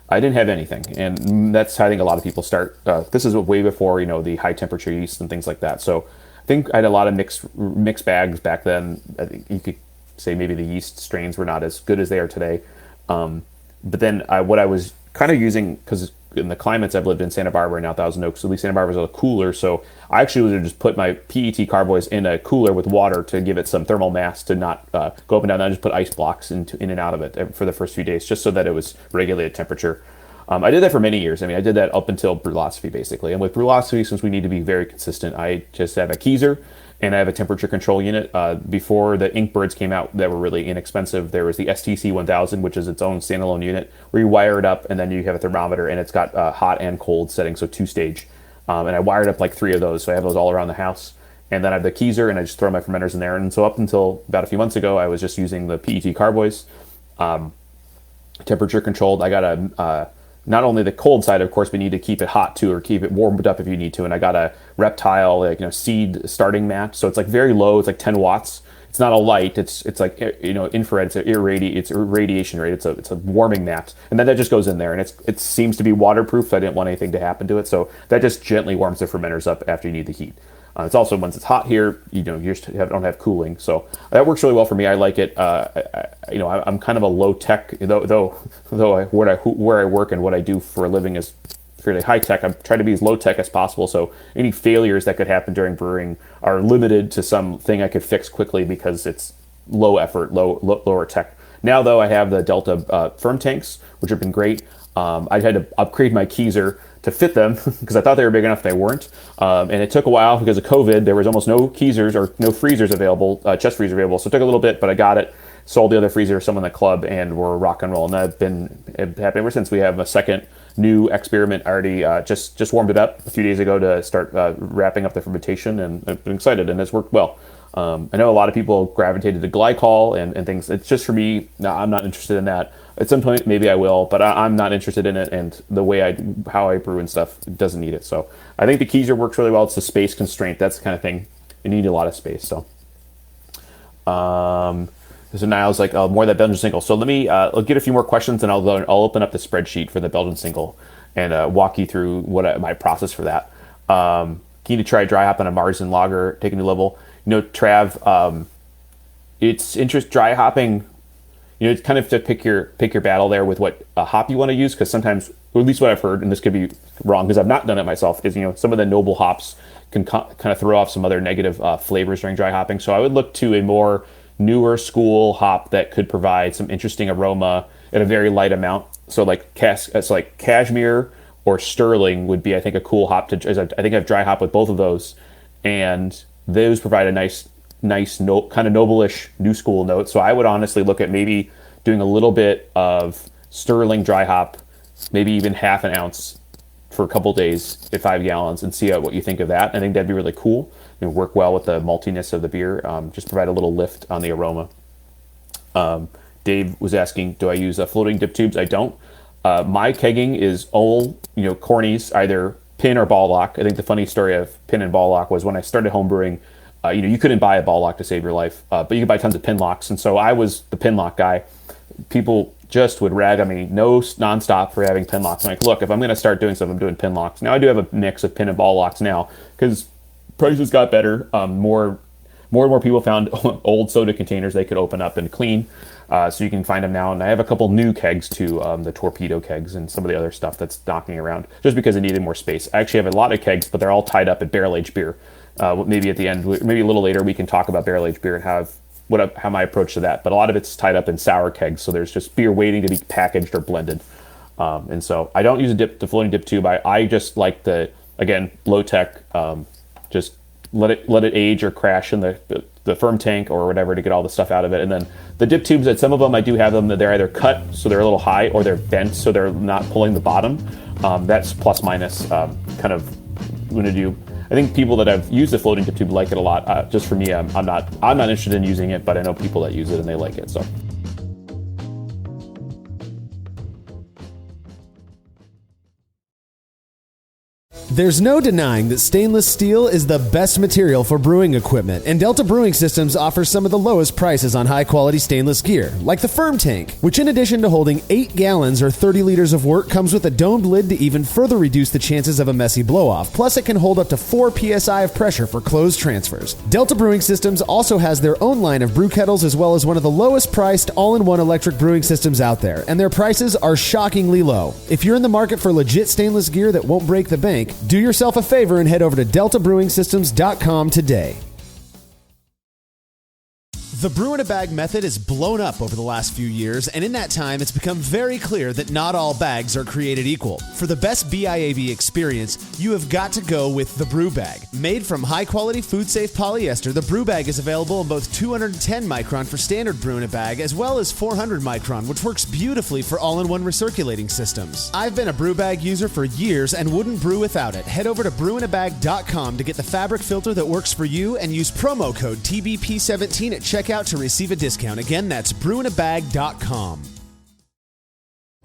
I didn't have anything, and that's how I think a lot of people start. This is way before the high temperature yeast and things like that. So I think I had a lot of mixed bags back then. I think you could say maybe the yeast strains were not as good as they are today. But then what I was kind of using, because in the climates I've lived in, Santa Barbara and now Thousand Oaks, at least Santa Barbara's a little cooler, so I actually would just put my PET carboys in a cooler with water to give it some thermal mass to not go up and down. I just put ice blocks in and out of it for the first few days, just so that it was regulated temperature. I did that for many years. I mean, I did that up until Brewlosophy, basically. And with Brewlosophy, since we need to be very consistent, I just have a Keezer and I have a temperature control unit. Before the Inkbirds came out that were really inexpensive, there was the STC 1000, which is its own standalone unit, where you wire it up and then you have a thermometer, and it's got hot and cold settings, so 2-stage. And I wired up like 3 of those, so I have those all around the house. And then I have the Keezer, and I just throw my fermenters in there. And so up until about a few months ago, I was just using the PET carboys, temperature controlled. I got a not only the cold side, of course, but you need to keep it hot too, or keep it warmed up if you need to. And I got a Reptile, seed starting mat. So it's like very low. It's like 10 watts. It's not a light. It's like, infrared. It's radiation rate. It's a warming mat. And then that just goes in there, and it seems to be waterproof. So I didn't want anything to happen to it. So that just gently warms the fermenters up after you need the heat. It's also, once it's hot here, you just don't have cooling, so that works really well for me. I like it. I'm kind of a low tech, though where I work and what I do for a living is fairly high tech. I'm trying to be as low tech as possible, so any failures that could happen during brewing are limited to something I could fix quickly because it's low effort, lower tech. Now, though, I have the Delta firm tanks, which have been great. I had to upgrade my Keezer to fit them because I thought they were big enough. They weren't. And it took a while because of COVID. There was almost no Keezers or no freezers available, chest freezer available. So it took a little bit, but I got it, sold the other freezer to someone in the club, and we're rock and roll. And I've been happy ever since. We have a second new experiment. I already just warmed it up a few days ago to start wrapping up the fermentation, and I've been excited, and it's worked well. I know a lot of people gravitated to glycol and things. It's just, for me, no, I'm not interested in that. At some point, maybe I will, but I'm not interested in it, and the way how I brew and stuff doesn't need it. So I think the Keezer works really well. It's the space constraint. That's the kind of thing. You need a lot of space. So so Niall's like, more of that Belgian single. So let me I'll get a few more questions, and I'll open up the spreadsheet for the Belgian single and walk you through my process for that. Keen to try dry hop on a Marzen lager, take a new level. Trav, it's dry hopping. It's kind of to pick your battle there with what hop you want to use, because sometimes, or at least what I've heard, and this could be wrong because I've not done it myself, is some of the noble hops can kind of throw off some other negative flavors during dry hopping. So I would look to a more newer school hop that could provide some interesting aroma at a very light amount. So like Cashmere or Sterling would be, I think, a cool hop to. I think I've dry hop with both of those, and those provide a nice note, kind of noble-ish new school note. So I would honestly look at maybe doing a little bit of Sterling dry hop, maybe even half an ounce for a couple days at 5 gallons, and see what you think of that. I think that'd be really cool. Work well with the maltiness of the beer. Just provide a little lift on the aroma. Dave was asking, do I use floating dip tubes? I don't. My kegging is all Cornies, either pin or ball lock. I think the funny story of pin and ball lock was when I started homebrewing. You couldn't buy a ball lock to save your life, but you could buy tons of pin locks. And so I was the pin lock guy. People just would rag on me nonstop for having pin locks. I'm like, look, if I'm going to start doing something, I'm doing pin locks. Now I do have a mix of pin and ball locks now because prices got better. More and more people found old soda containers they could open up and clean. So you can find them now. And I have a couple new kegs too, the Torpedo kegs and some of the other stuff that's knocking around just because I needed more space. I actually have a lot of kegs, but they're all tied up at barrel-aged beer. Maybe at the end, maybe a little later, we can talk about barrel-aged beer and how my approach to that. But a lot of it's tied up in sour kegs, so there's just beer waiting to be packaged or blended. And so I don't use the floating dip tube. I just like again, low tech. Just let it age or crash in the firm tank or whatever to get all the stuff out of it. And then the dip tubes, some of them I do have them that they're either cut so they're a little high, or they're bent so they're not pulling the bottom. That's plus minus kind of going to do. I think people that have used the floating tip tube like it a lot. Just for me, I'm not interested in using it, but I know people that use it and they like it. So. There's no denying that stainless steel is the best material for brewing equipment, and Delta Brewing Systems offers some of the lowest prices on high-quality stainless gear, like the Firm Tank, which in addition to holding 8 gallons or 30 liters of work, comes with a domed lid to even further reduce the chances of a messy blow-off. Plus, it can hold up to 4 psi of pressure for closed transfers. Delta Brewing Systems also has their own line of brew kettles, as well as one of the lowest-priced all-in-one electric brewing systems out there, and their prices are shockingly low. If you're in the market for legit stainless gear that won't break the bank, do yourself a favor and head over to deltabrewingsystems.com today. The brew in a bag method has blown up over the last few years, and in that time, it's become very clear that not all bags are created equal. For the best BIAB experience, you have got to go with the Brew Bag. Made from high-quality, food-safe polyester, the Brew Bag is available in both 210 micron for standard brew in a bag, as well as 400 micron, which works beautifully for all-in-one recirculating systems. I've been a Brew Bag user for years and wouldn't brew without it. Head over to brewinabag.com to get the fabric filter that works for you, and use promo code TBP17 at checkout to receive a discount. Again, that's brewinabag.com.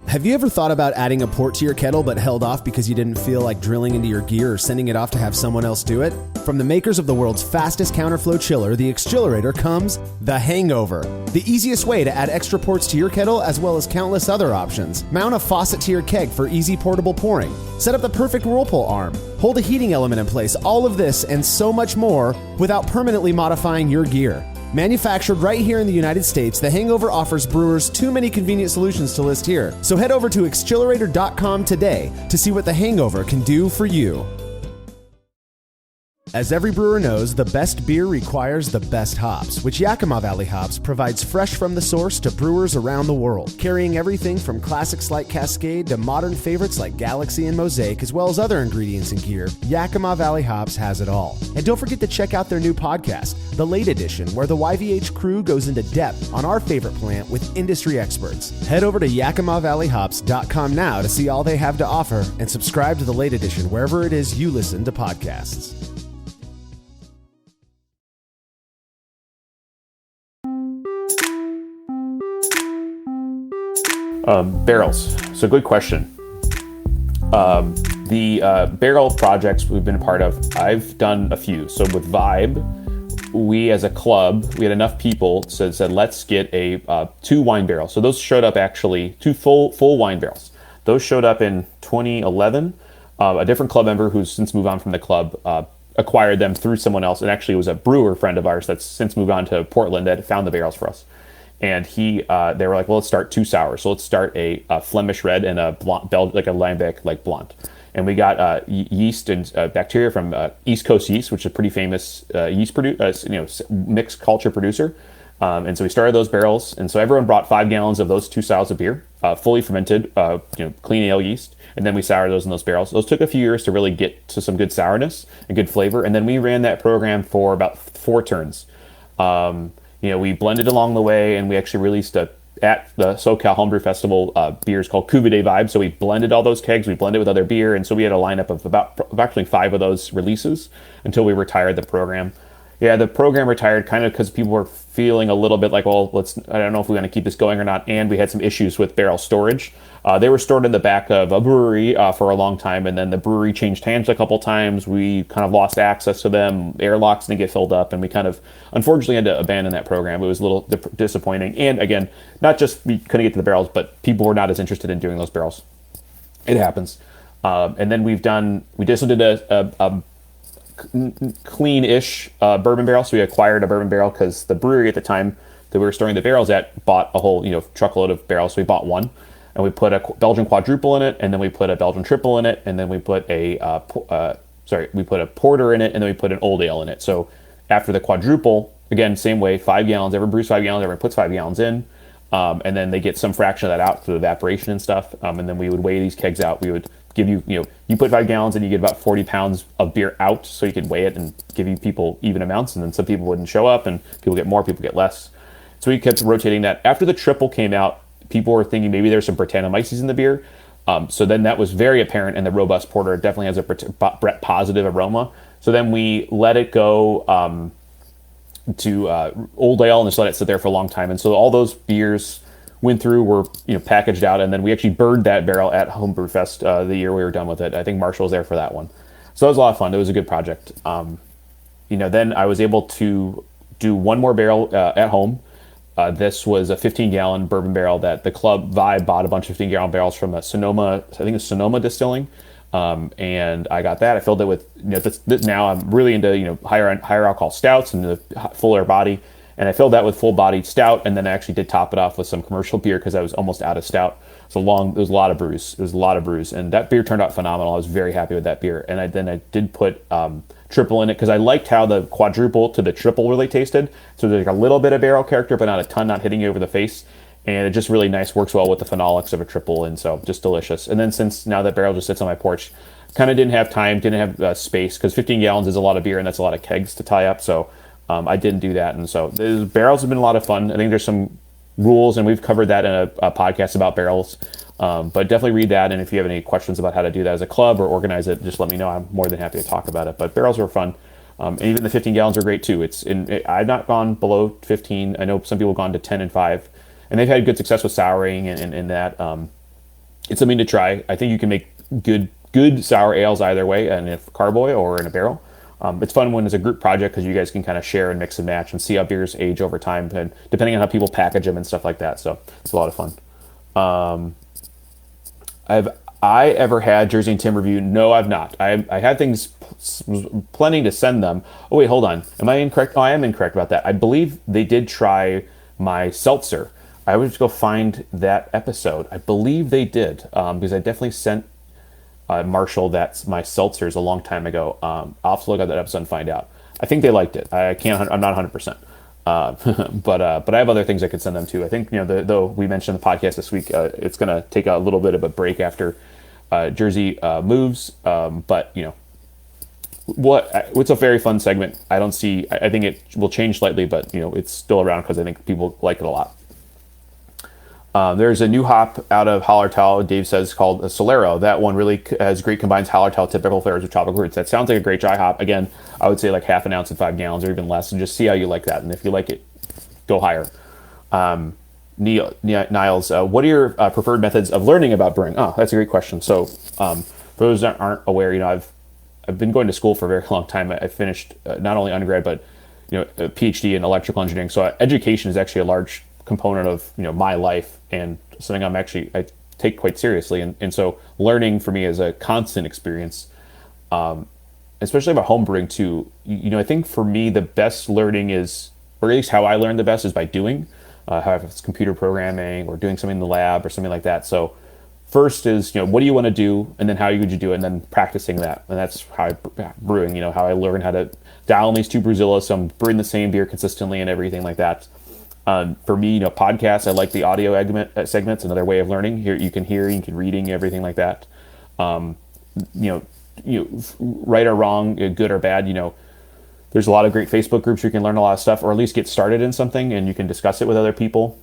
Have you ever thought about adding a port to your kettle but held off because you didn't feel like drilling into your gear or sending it off to have someone else do it? From the makers of the world's fastest counterflow chiller, the Xchillerator, comes the Hangover, the easiest way to add extra ports to your kettle, as well as countless other options. Mount a faucet to your keg for easy portable pouring. Set up the perfect whirlpool arm. Hold a heating element in place. All of this and so much more without permanently modifying your gear. Manufactured right here in the United States, the Hangover offers brewers too many convenient solutions to list here. So head over to Xchillerator.com today to see what the Hangover can do for you. As every brewer knows, the best beer requires the best hops, which Yakima Valley Hops provides fresh from the source to brewers around the world, carrying everything from classics like Cascade to modern favorites like Galaxy and Mosaic, as well as other ingredients and gear. Yakima Valley Hops has it all. And don't forget to check out their new podcast, The Late Edition, where the YVH crew goes into depth on our favorite plant with industry experts. Head over to YakimaValleyHops.com now to see all they have to offer, and subscribe to The Late Edition wherever it is you listen to podcasts. Barrels. So good question. The barrel projects we've been a part of, I've done a few. So with Vibe, we as a club, we had enough people said let's get a 2 wine barrels. So those showed up actually, 2 full wine barrels. Those showed up in 2011. A different club member who's since moved on from the club acquired them through someone else. And actually it was a brewer friend of ours that's since moved on to Portland that found the barrels for us. And they were like, well, let's start 2 sours. So let's start a Flemish red and a blonde, like a Lambic, like blonde. And we got yeast and bacteria from East Coast Yeast, which is a pretty famous yeast mixed culture producer. And so we started those barrels. And so everyone brought 5 gallons of those 2 styles of beer, fully fermented, clean ale yeast. And then we soured those in those barrels. Those took a few years to really get to some good sourness and good flavor. And then we ran that program for about 4 turns. We blended along the way, and we actually released at the SoCal Homebrew Festival beers called Cuvée des Vibes. So we blended all those kegs, we blended with other beer, and so we had a lineup of actually 5 of those releases until we retired the program. Yeah, the program retired kind of because people were feeling a little bit like, well, I don't know if we're going to keep this going or not, and we had some issues with barrel storage. They were stored in the back of a brewery for a long time, and then the brewery changed hands a couple times. We kind of lost access to them. Airlocks didn't get filled up, and we kind of, unfortunately, had to abandon that program. It was a little disappointing. And again, not just we couldn't get to the barrels, but people were not as interested in doing those barrels. It happens. And then we just did a clean-ish bourbon barrel. So we acquired a bourbon barrel because the brewery at the time that we were storing the barrels at bought a whole truckload of barrels. So we bought one. And we put a Belgian quadruple in it, and then we put a Belgian triple in it, and then we put we put a porter in it, and then we put an old ale in it. So after the quadruple, again, same way, 5 gallons. Everyone brews 5 gallons. Everyone puts 5 gallons in, and then they get some fraction of that out through evaporation and stuff. And then we would weigh these kegs out. We would give you, you put 5 gallons and you get about 40 pounds of beer out, so you could weigh it and give you people even amounts. And then some people wouldn't show up, and people get more, people get less. So we kept rotating that. After the triple came out, people were thinking maybe there's some Brettanomyces in the beer. So then that was very apparent, and the Robust Porter definitely has a Brett positive aroma. So then we let it go to old ale and just let it sit there for a long time. And so all those beers went through, were packaged out, and then we actually burned that barrel at Homebrew Fest the year we were done with it. I think Marshall was there for that one. So that was a lot of fun. It was a good project. Then I was able to do one more barrel at home. This was a 15-gallon bourbon barrel that the club Vibe bought a bunch of 15-gallon barrels from Sonoma. I think it's Sonoma Distilling, and I got that. I filled it with this now I'm really into higher alcohol stouts and the fuller body, and I filled that with full-bodied stout, and then I actually did top it off with some commercial beer because I was almost out of stout. It was a lot of brews. And that beer turned out phenomenal. I was very happy with that beer, and I did put triple in it because I liked how the quadruple to the triple really tasted. So there's like a little bit of barrel character, but not a ton, not hitting you over the face. And it just really nice, works well with the phenolics of a triple, and so just delicious. And then since now that barrel just sits on my porch, kind of didn't have time, didn't have space, because 15 gallons is a lot of beer and that's a lot of kegs to tie up. So I didn't do that. And so the barrels have been a lot of fun. I think there's some rules, and we've covered that in a podcast about barrels. But definitely read that, and if you have any questions about how to do that as a club or organize it, just let me know. I'm more than happy to talk about it. But barrels were fun, and even the 15 gallons are great too. I've not gone below 15. I know some people have gone to 10 and 5, and they've had good success with souring and that. It's something to try. I think you can make good sour ales either way, in a carboy or in a barrel. It's fun when it's a group project because you guys can kind of share and mix and match and see how beers age over time, and depending on how people package them and stuff like that. So it's a lot of fun. Have I ever had Jersey and Tim review? No, I've not. I had things planning to send them. Oh, wait, hold on. Am I incorrect? Oh, I am incorrect about that. I believe they did try my seltzer. I would just go find that episode. I believe they did, because I definitely sent Marshall my seltzers a long time ago. I'll have to look at that episode and find out. I think they liked it. I'm not 100%. But I have other things I could send them to. I think though we mentioned the podcast this week, it's going to take a little bit of a break after Jersey moves. But it's a very fun segment. I think it will change slightly, but it's still around because I think people like it a lot. There's a new hop out of Hallertau, Dave says, called Solero. That one really has great, combines Hallertau typical flavors with tropical roots. That sounds like a great dry hop. Again, I would say like half an ounce in 5 gallons or even less, and just see how you like that. And if you like it, go higher. Niles, what are your preferred methods of learning about brewing? Oh, that's a great question. So for those that aren't aware, I've been going to school for a very long time. I finished not only undergrad, but a PhD in electrical engineering. So education is actually a large component of my life, and something I take quite seriously, and so learning for me is a constant experience, especially about home brewing too. I think for me the best learning is, or at least how I learn the best, is by doing, if it's computer programming or doing something in the lab or something like that. So first is what do you want to do, and then how would you do it, and then practicing that. And that's how brewing, how I learn how to dial in these 2 Bruzillas, so I'm brewing the same beer consistently and everything like that. For me, podcasts, I like the audio segments, another way of learning. Here you can reading, everything like that. Right or wrong, good or bad, there's a lot of great Facebook groups where you can learn a lot of stuff, or at least get started in something, and you can discuss it with other people.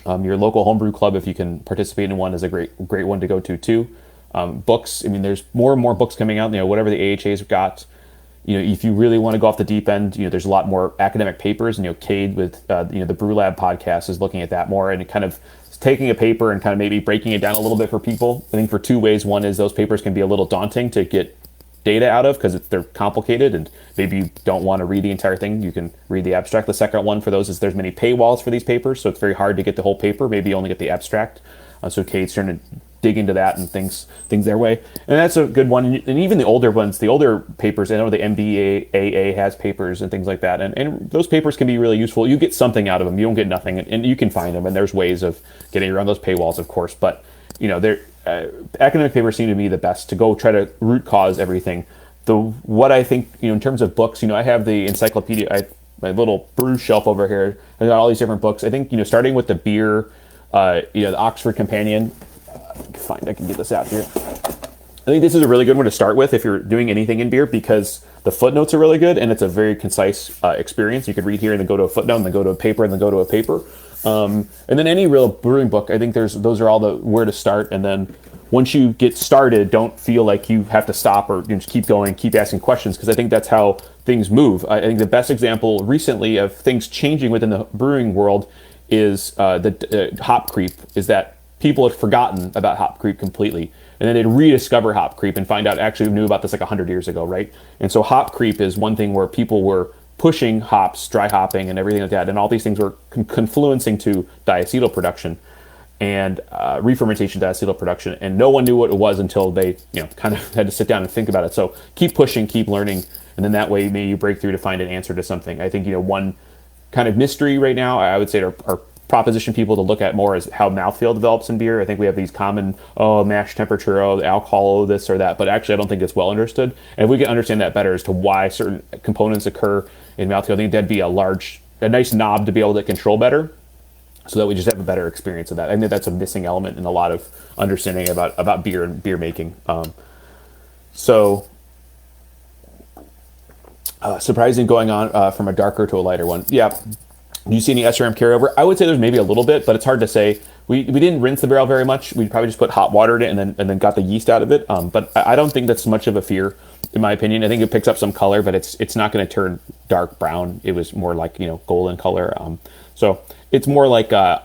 Your local homebrew club, if you can participate in one, is a great one to go to too. Books, there's more and more books coming out. Whatever the AHA's got. If you really want to go off the deep end, there's a lot more academic papers. Cade with the Brew Lab podcast is looking at that more, and kind of taking a paper and kind of maybe breaking it down a little bit for people. I think for 2 ways. One is those papers can be a little daunting to get data out of because they're complicated, and maybe you don't want to read the entire thing. You can read the abstract. The second one for those is there's many paywalls for these papers, so it's very hard to get the whole paper. Maybe you only get the abstract. So Cade's trying to dig into that and things their way, and that's a good one. And even the older ones, the older papers, I know the MBAA has papers and things like that, and those papers can be really useful. You get something out of them. You don't get nothing, and you can find them, and there's ways of getting around those paywalls, of course. But academic papers seem to me the best to go try to root cause everything. What I think, in terms of books, I have the encyclopedia, my little brew shelf over here. I got all these different books. I think starting with the beer, the Oxford Companion. I can get this out here. I think this is a really good one to start with if you're doing anything in beer, because the footnotes are really good and it's a very concise experience. You could read here and then go to a footnote and then go to a paper and then go to a paper. And then any real brewing book, I think those are all where to start. And then once you get started, don't feel like you have to stop or just keep going, keep asking questions, because I think that's how things move. I think the best example recently of things changing within the brewing world is the hop creep, is that people had forgotten about hop creep completely. And then they'd rediscover hop creep and find out actually knew about this like 100 years ago, right? And so hop creep is one thing where people were pushing hops, dry hopping and everything like that. And all these things were confluencing to diacetyl production and re-fermentation diacetyl production, and no one knew what it was until they kind of had to sit down and think about it. So keep pushing, keep learning, and then that way maybe you break through to find an answer to something. I think one kind of mystery right now, I would say, are proposition people to look at more is how mouthfeel develops in beer. I think we have these common mash temperature, alcohol, this or that, but actually I don't think it's well understood. And if we can understand that better as to why certain components occur in mouthfeel, I think that'd be a nice knob to be able to control better, so that we just have a better experience of that. I think that's a missing element in a lot of understanding about beer and beer making. Surprising going on from a darker to a lighter one. Yeah. Do you see any SRM carryover? I would say there's maybe a little bit, but it's hard to say. We didn't rinse the barrel very much. We probably just put hot water in it and then got the yeast out of it. But I don't think that's much of a fear, in my opinion. I think it picks up some color, but it's not going to turn dark brown. It was more like golden color. So it's more like I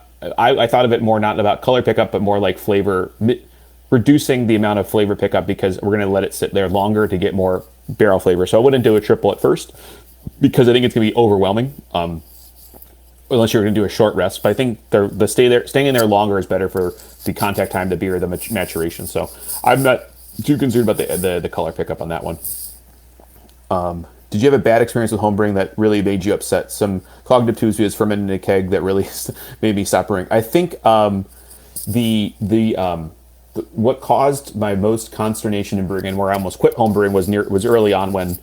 thought of it more not about color pickup, but more like flavor, reducing the amount of flavor pickup, because we're going to let it sit there longer to get more barrel flavor. So I wouldn't do a triple at first, because I think it's going to be overwhelming. Unless you're going to do a short rest, but I think staying in there longer is better for the contact time, the beer, the maturation. So I'm not too concerned about the color pickup on that one. Did you have a bad experience with homebrewing that really made you upset? Some cognitive Tuesdays fermented in a keg that really made me stop brewing. I think what caused my most consternation in brewing and where I almost quit homebrewing was early on, when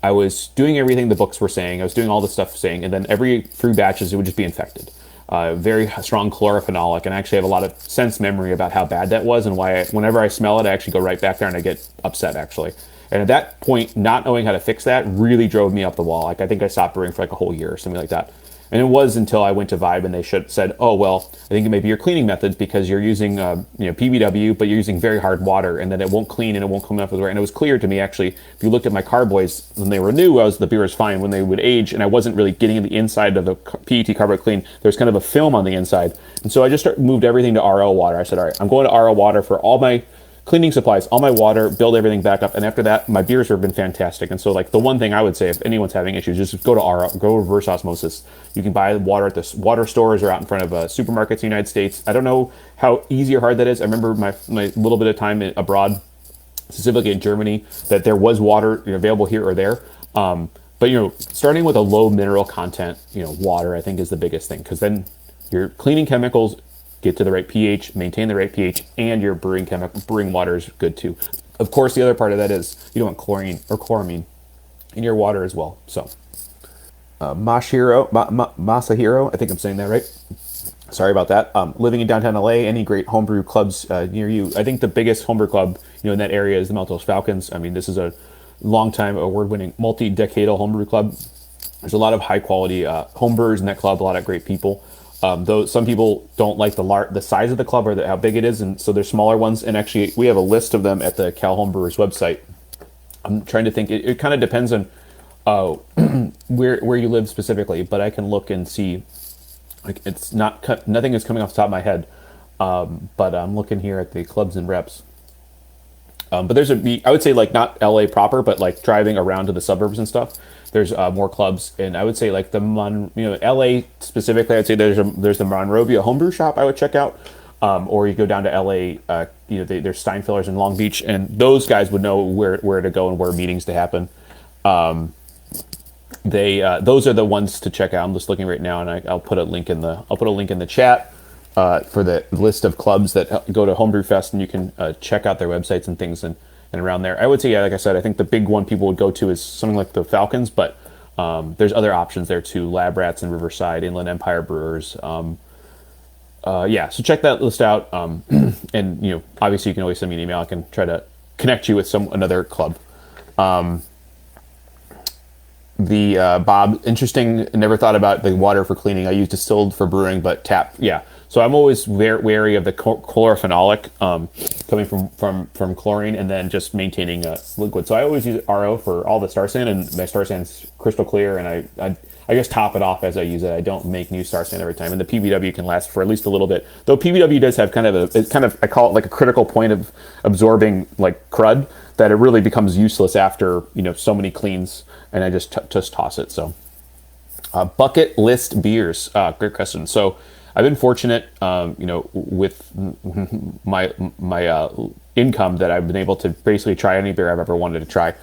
I was doing everything the books were saying. I was doing all the stuff saying, and then every 3 batches it would just be infected. Very strong chlorophenolic, and I actually have a lot of sense memory about how bad that was and why whenever I smell it, I actually go right back there and I get upset, actually. And at that point, not knowing how to fix that really drove me up the wall. Like, I think I stopped brewing for like a whole year or something like that. And it was until I went to Vibe and they said, oh, well, I think it may be your cleaning methods, because you're using PBW, but you're using very hard water, and then it won't clean and it won't come up with the right. And it was clear to me, actually, if you looked at my carboys when they were new, the beer was fine. When they would age and I wasn't really getting the inside of the PET carboy clean, there's kind of a film on the inside. And so I just moved everything to RO water. I said, all right, I'm going to RO water for all my cleaning supplies, all my water, build everything back up. And after that, my beers have been fantastic. And so, like, the one thing I would say, if anyone's having issues, just go to RO, go reverse osmosis. You can buy water at the water stores or out in front of supermarkets in the United States. I don't know how easy or hard that is. I remember my little bit of time abroad, specifically in Germany, that there was water available here or there. But starting with a low mineral content, water, I think is the biggest thing, because then your cleaning chemicals get to the right pH, maintain the right pH, and your brewing water is good too. Of course, the other part of that is you don't want chlorine or chloramine in your water as well. So, Masahiro, I think I'm saying that right. Sorry about that. Living in downtown LA, any great homebrew clubs near you? I think the biggest homebrew club in that area is the Meltos Falcons. I mean, this is a long-time award-winning, multi-decadal homebrew club. There's a lot of high-quality homebrewers in that club, a lot of great people. Though some people don't like the size of the club or how big it is, and so there's smaller ones. And actually, we have a list of them at the Cal Homebrewers website. I'm trying to think. It kind of depends on where you live specifically, but I can look and see. Like, it's nothing is coming off the top of my head, but I'm looking here at the clubs and reps. But there's I would say, like, not LA proper, but like driving around to the suburbs and stuff. There's more clubs, and I would say, like, LA specifically, I'd say there's the Monrovia Homebrew Shop I would check out, or you go down to LA. There's Steinfeller's in Long Beach, and those guys would know where to go and where meetings to happen. Those are the ones to check out. I'm just looking right now, and I'll put a link in the chat for the list of clubs that go to Homebrew Fest, and you can check out their websites and things and around there. I would say, yeah, like I said, I think the big one people would go to is something like the Falcons, but there's other options there too. Lab Rats in Riverside, Inland Empire Brewers. So check that list out. And obviously you can always send me an email. I can try to connect you with another club. Bob, interesting. Never thought about the water for cleaning. I use distilled for brewing, but tap. Yeah. So I'm always wary of the chlorophenolic. coming from chlorine and then just maintaining a liquid. So I always use RO for all the Star San, and my Star San's crystal clear, and I just top it off as I use it. I don't make new Star San every time, and the PBW can last for at least a little bit. Though PBW does have I call it like a critical point of absorbing like crud, that it really becomes useless after so many cleans, and I just toss it. So bucket list beers, great question. So I've been fortunate, with my income, that I've been able to basically try any beer I've ever wanted to try,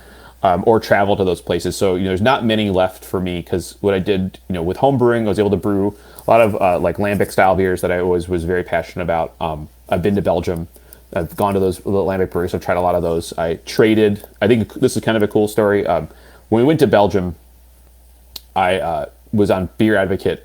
or travel to those places. So there's not many left for me, because what I did, with home brewing, I was able to brew a lot of like lambic style beers that I always was very passionate about. I've been to Belgium. I've gone to those lambic breweries. I've tried a lot of those. I traded. I think this is kind of a cool story. When we went to Belgium, I was on Beer Advocate,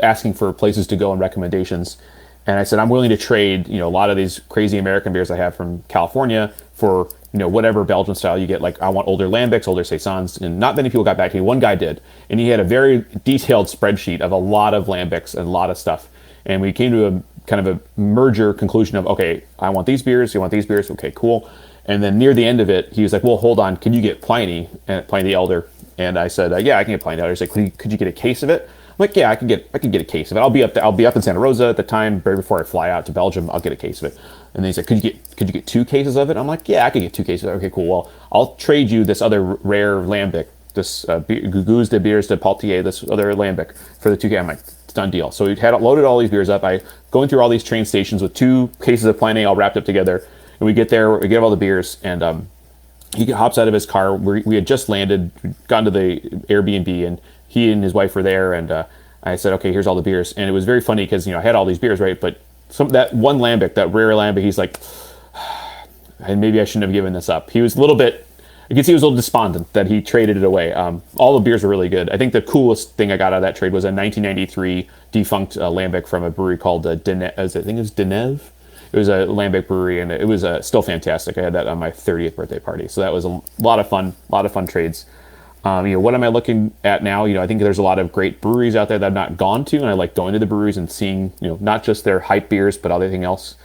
asking for places to go and recommendations, and I said I'm willing to trade a lot of these crazy American beers I have from California for whatever Belgian style you get. Like, I want older lambics, older saisons, and not many people got back to me. One guy did, and he had a very detailed spreadsheet of a lot of lambics and a lot of stuff, and we came to a kind of a merger conclusion of, okay, I want these beers, you want these beers, okay, cool. And then near the end of it, he was like, well, hold on, can you get Pliny the Elder? And I said, yeah, I can get Pliny the Elder. He's like, could you get a case of it? I'm like, yeah, I can get a case of it. I'll be up in Santa Rosa at the time, right before I fly out to Belgium. I'll get a case of it. And then he's like, could you get 2 cases of it? I'm like, yeah, I could get 2 cases of it. Okay, cool. Well, I'll trade you this other rare lambic, this Gouges de Bières de Paltier, this other lambic, for the 2 cases. I'm like, it's done deal. So we had loaded all these beers up. I going through all these train stations with 2 cases of Pliny all wrapped up together. And we get there, we get all the beers, and he hops out of his car. We had just landed, gone to the Airbnb, and he and his wife were there, and I said, okay, here's all the beers. And it was very funny because, I had all these beers, right? But that one lambic, that rare lambic, he's like, and maybe I shouldn't have given this up. He was a little bit, you can see he was a little despondent that he traded it away. All the beers are really good. I think the coolest thing I got out of that trade was a 1993 defunct lambic from a brewery called Deneuve. I think it was Deneuve. It was a lambic brewery, and it was still fantastic. I had that on my 30th birthday party. So that was a lot of fun trades. What am I looking at now? I think there's a lot of great breweries out there that I've not gone to, and I like going to the breweries and seeing, not just their hype beers, but everything else.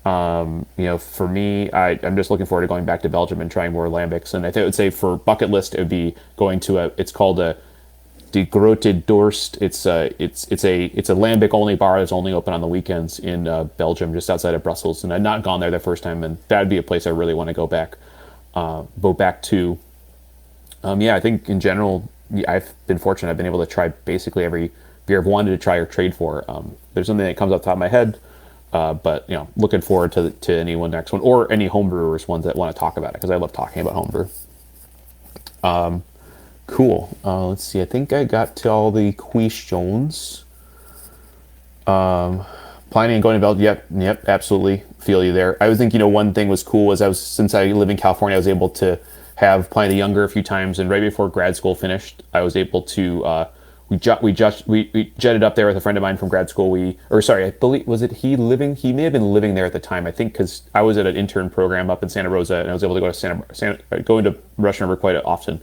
For me, I'm just looking forward to going back to Belgium and trying more lambics. And I would say for bucket list, it would be going to it's called a De Grote Dorst. It's a lambic only bar that's only open on the weekends in Belgium, just outside of Brussels. And I'd not gone there the first time, and that'd be a place I really want to go back to. I think in general, I've been fortunate. I've been able to try basically every beer I've wanted to try or trade for. There's something that comes off the top of my head, but looking forward to any next one, or any homebrewers ones that want to talk about it, because I love talking about homebrew. Cool. Let's see. I think I got to all the questions. Planning on going to Belgium. Yep, absolutely. Feel you there. I was thinking, one thing was cool was since I live in California, I was able to have Pliny the Younger a few times, and right before grad school finished, I was able to we jetted up there with a friend of mine from grad school. I believe, was it he living? He may have been living there at the time, I think, because I was at an intern program up in Santa Rosa, and I was able to go to go into Russian River quite often.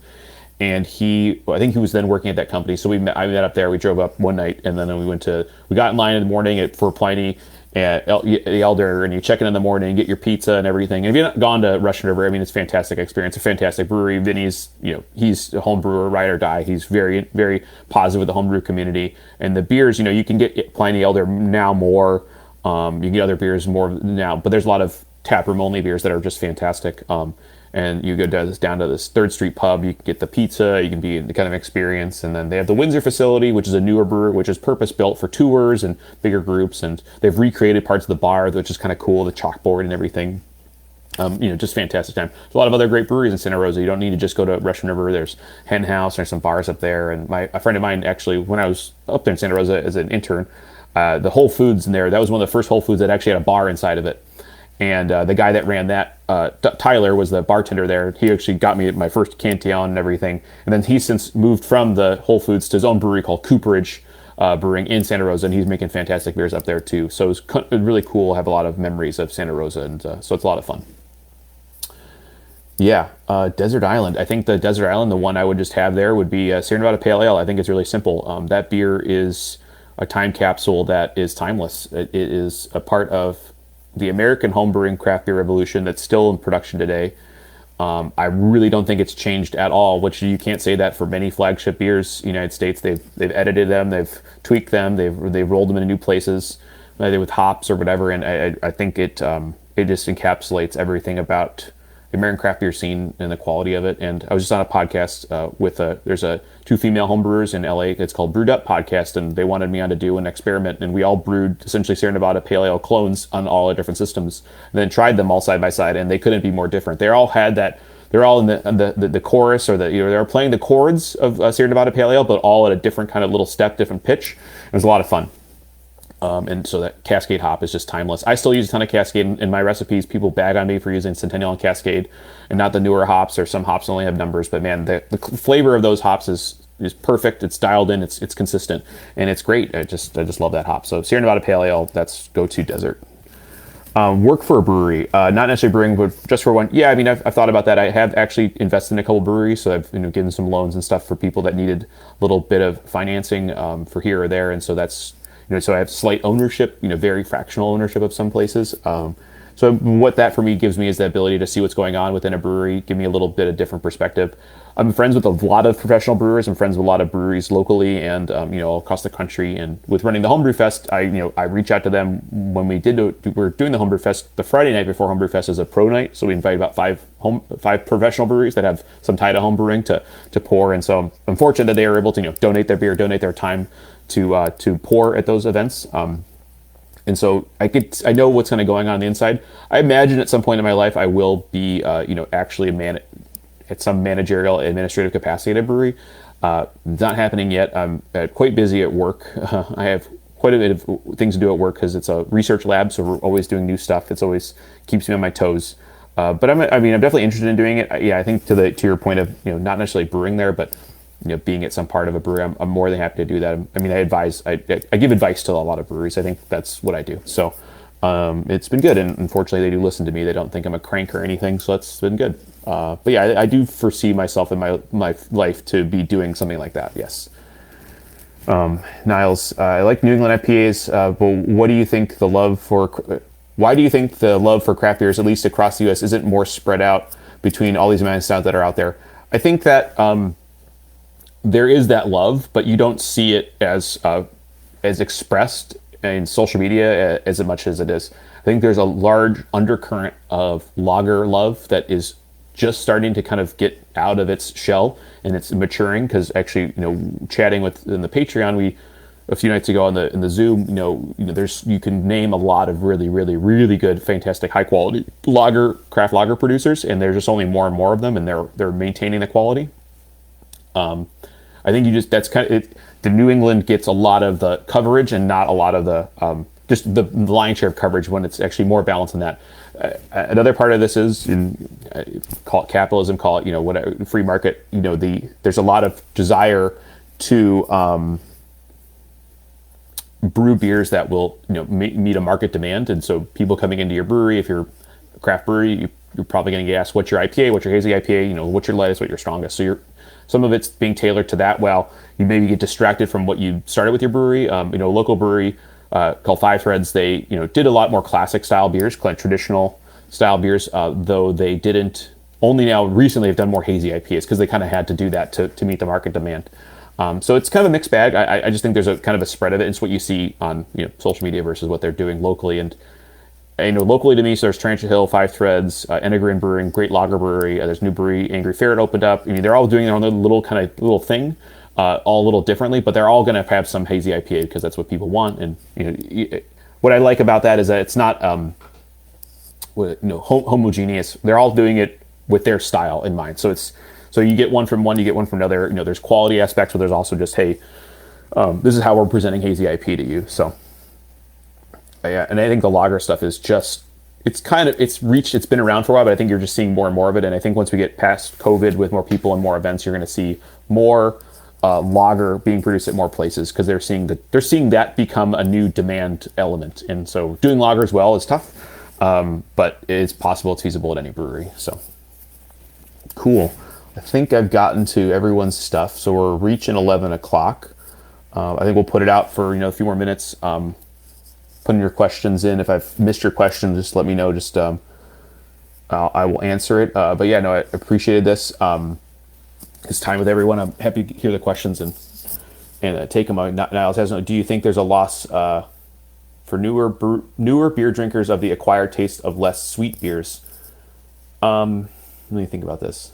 And I think he was then working at that company. So I met up there. We drove up one night, and then we got in line in the morning for Pliny at the Elder, and you check in the morning, get your pizza and everything. And if you've not gone to Russian River, it's a fantastic experience, a fantastic brewery. Vinny's, he's a home brewer, ride or die. He's very, very positive with the homebrew community. And the beers, you can get Pliny Elder now more. You can get other beers more now, but there's a lot of taproom only beers that are just fantastic. And you go down to this 3rd Street pub, you can get the pizza, you can be in the kind of experience. And then they have the Windsor facility, which is a newer brewery, which is purpose-built for tours and bigger groups. And they've recreated parts of the bar, which is kind of cool, the chalkboard and everything. Just fantastic time. There's a lot of other great breweries in Santa Rosa. You don't need to just go to Russian River. There's Hen House, there's some bars up there. And a friend of mine, actually, when I was up there in Santa Rosa as an intern, the Whole Foods in there, that was one of the first Whole Foods that actually had a bar inside of it. And the guy that ran that, Tyler, was the bartender there. He actually got me my first Cantillon and everything. And then he's since moved from the Whole Foods to his own brewery called Cooperage Brewing in Santa Rosa, and he's making fantastic beers up there too. So it's really cool. I have a lot of memories of Santa Rosa, and so it's a lot of fun. Yeah, Desert Island. I think the Desert Island, the one I would just have there would be Sierra Nevada Pale Ale. I think it's really simple. That beer is a time capsule that is timeless. It is a part of the American homebrewing craft beer revolution that's still in production today. I really don't think it's changed at all, which you can't say that for many flagship beers in the United States. They've edited them, they've tweaked them, they've rolled them into new places, either with hops or whatever. And I think it just encapsulates everything about the American craft beer scene and the quality of it. And I was just on a podcast there's two female homebrewers in LA. It's called Brewed Up Podcast, and they wanted me on to do an experiment. And we all brewed essentially Sierra Nevada Pale Ale clones on all the different systems, and then tried them all side by side, and they couldn't be more different. They all had that. They're all in the chorus, or they were playing the chords of Sierra Nevada Pale Ale, but all at a different kind of little step, different pitch. It was a lot of fun. And so that Cascade hop is just timeless. I still use a ton of Cascade in my recipes. People bag on me for using Centennial and Cascade and not the newer hops, or some hops only have numbers. But man, the flavor of those hops is perfect. It's dialed in. It's consistent, and it's great. I just love that hop. So Sierra Nevada Pale Ale, that's go-to desert. Work for a brewery, not necessarily brewing, but just for one. Yeah, I mean, I've thought about that. I have actually invested in a couple breweries, so I've given some loans and stuff for people that needed a little bit of financing for here or there, and so that's. So I have slight ownership, very fractional ownership of some places. So what that for me gives me is the ability to see what's going on within a brewery, give me a little bit of different perspective. I'm friends with a lot of professional brewers. I'm friends with a lot of breweries locally and across the country. And with running the Homebrew Fest, I reach out to them when we're doing the Homebrew Fest. The Friday night before Homebrew Fest is a pro night, so we invite about five professional breweries that have some tie to homebrewing to pour. And so I'm fortunate that they are able to donate their beer, donate their time to pour at those events. And so I know what's kind of going on the inside. I imagine at some point in my life I will be actually at some managerial administrative capacity at a brewery. Not happening yet. I'm quite busy at work. I have quite a bit of things to do at work because it's a research lab, so we're always doing new stuff. It's always keeps me on my toes. But I'm definitely interested in doing it. Yeah, I think to your point of not necessarily brewing there, but being at some part of a brewery, I'm more than happy to do that. I give advice to a lot of breweries. I think that's what I do. So it's been good, and unfortunately they do listen to me. They don't think I'm a crank or anything, so that's been good. But yeah, I do foresee myself in my life to be doing something like that. Yes. Niles, I like New England IPAs, but why do you think the love for craft beers, at least across the U.S., isn't more spread out between all these amount of styles that are out there? I think that there is that love, but you don't see it as expressed in social media as much as it is. I think there's a large undercurrent of lager love that is just starting to kind of get out of its shell, and it's maturing because actually, chatting in the Patreon, a few nights ago in the Zoom, you can name a lot of really, really, really good, fantastic, high quality craft lager producers, and there's just only more and more of them, and they're maintaining the quality. I think that's kind of it. The New England gets a lot of the coverage and not a lot of the just the lion's share of coverage when it's actually more balanced than that. Another part of this is call it capitalism, call it whatever, free market. There's a lot of desire to brew beers that will meet a market demand, and so people coming into your brewery, if you're a craft brewery, you're probably going to get asked what's your IPA, what's your hazy IPA, what's your lightest, what's your strongest. So some of it's being tailored to that. While you maybe get distracted from what you started with your brewery. A local brewery called Five Threads, they did a lot more classic style beers, traditional style beers, though they didn't. Only now recently have done more hazy IPAs because they kind of had to do that to meet the market demand. So it's kind of a mixed bag. I just think there's a kind of a spread of it. It's what you see on social media versus what they're doing locally. And locally to me, so there's Tarantula Hill, Five Threads, Enegrin Brewing, Great Lager Brewery. There's a new brewery, Angry Ferret, opened up. They're all doing their own little thing, all a little differently, but they're all going to have some hazy IPA because that's what people want. And what I like about that is that it's not homogeneous. They're all doing it with their style in mind. So you get one from one, you get one from another. There's quality aspects, but there's also just this is how we're presenting hazy IPA to you. So. Yeah, and I think the lager stuff is it's been around for a while, but I think you're just seeing more and more of it. And I think once we get past COVID with more people and more events, you're going to see more lager being produced at more places because they're seeing that become a new demand element. And so doing lager as well is tough, but it's possible, it's feasible at any brewery. So cool. I think I've gotten to everyone's stuff. So we're reaching 11 o'clock. I think we'll put it out for a few more minutes. putting your questions in. If I've missed your question, just let me know. Just I will answer it. But yeah, no, I appreciated this. This time with everyone. I'm happy to hear the questions and take them. Niles has, do you think there's a loss for newer beer drinkers of the acquired taste of less sweet beers? Let me think about this.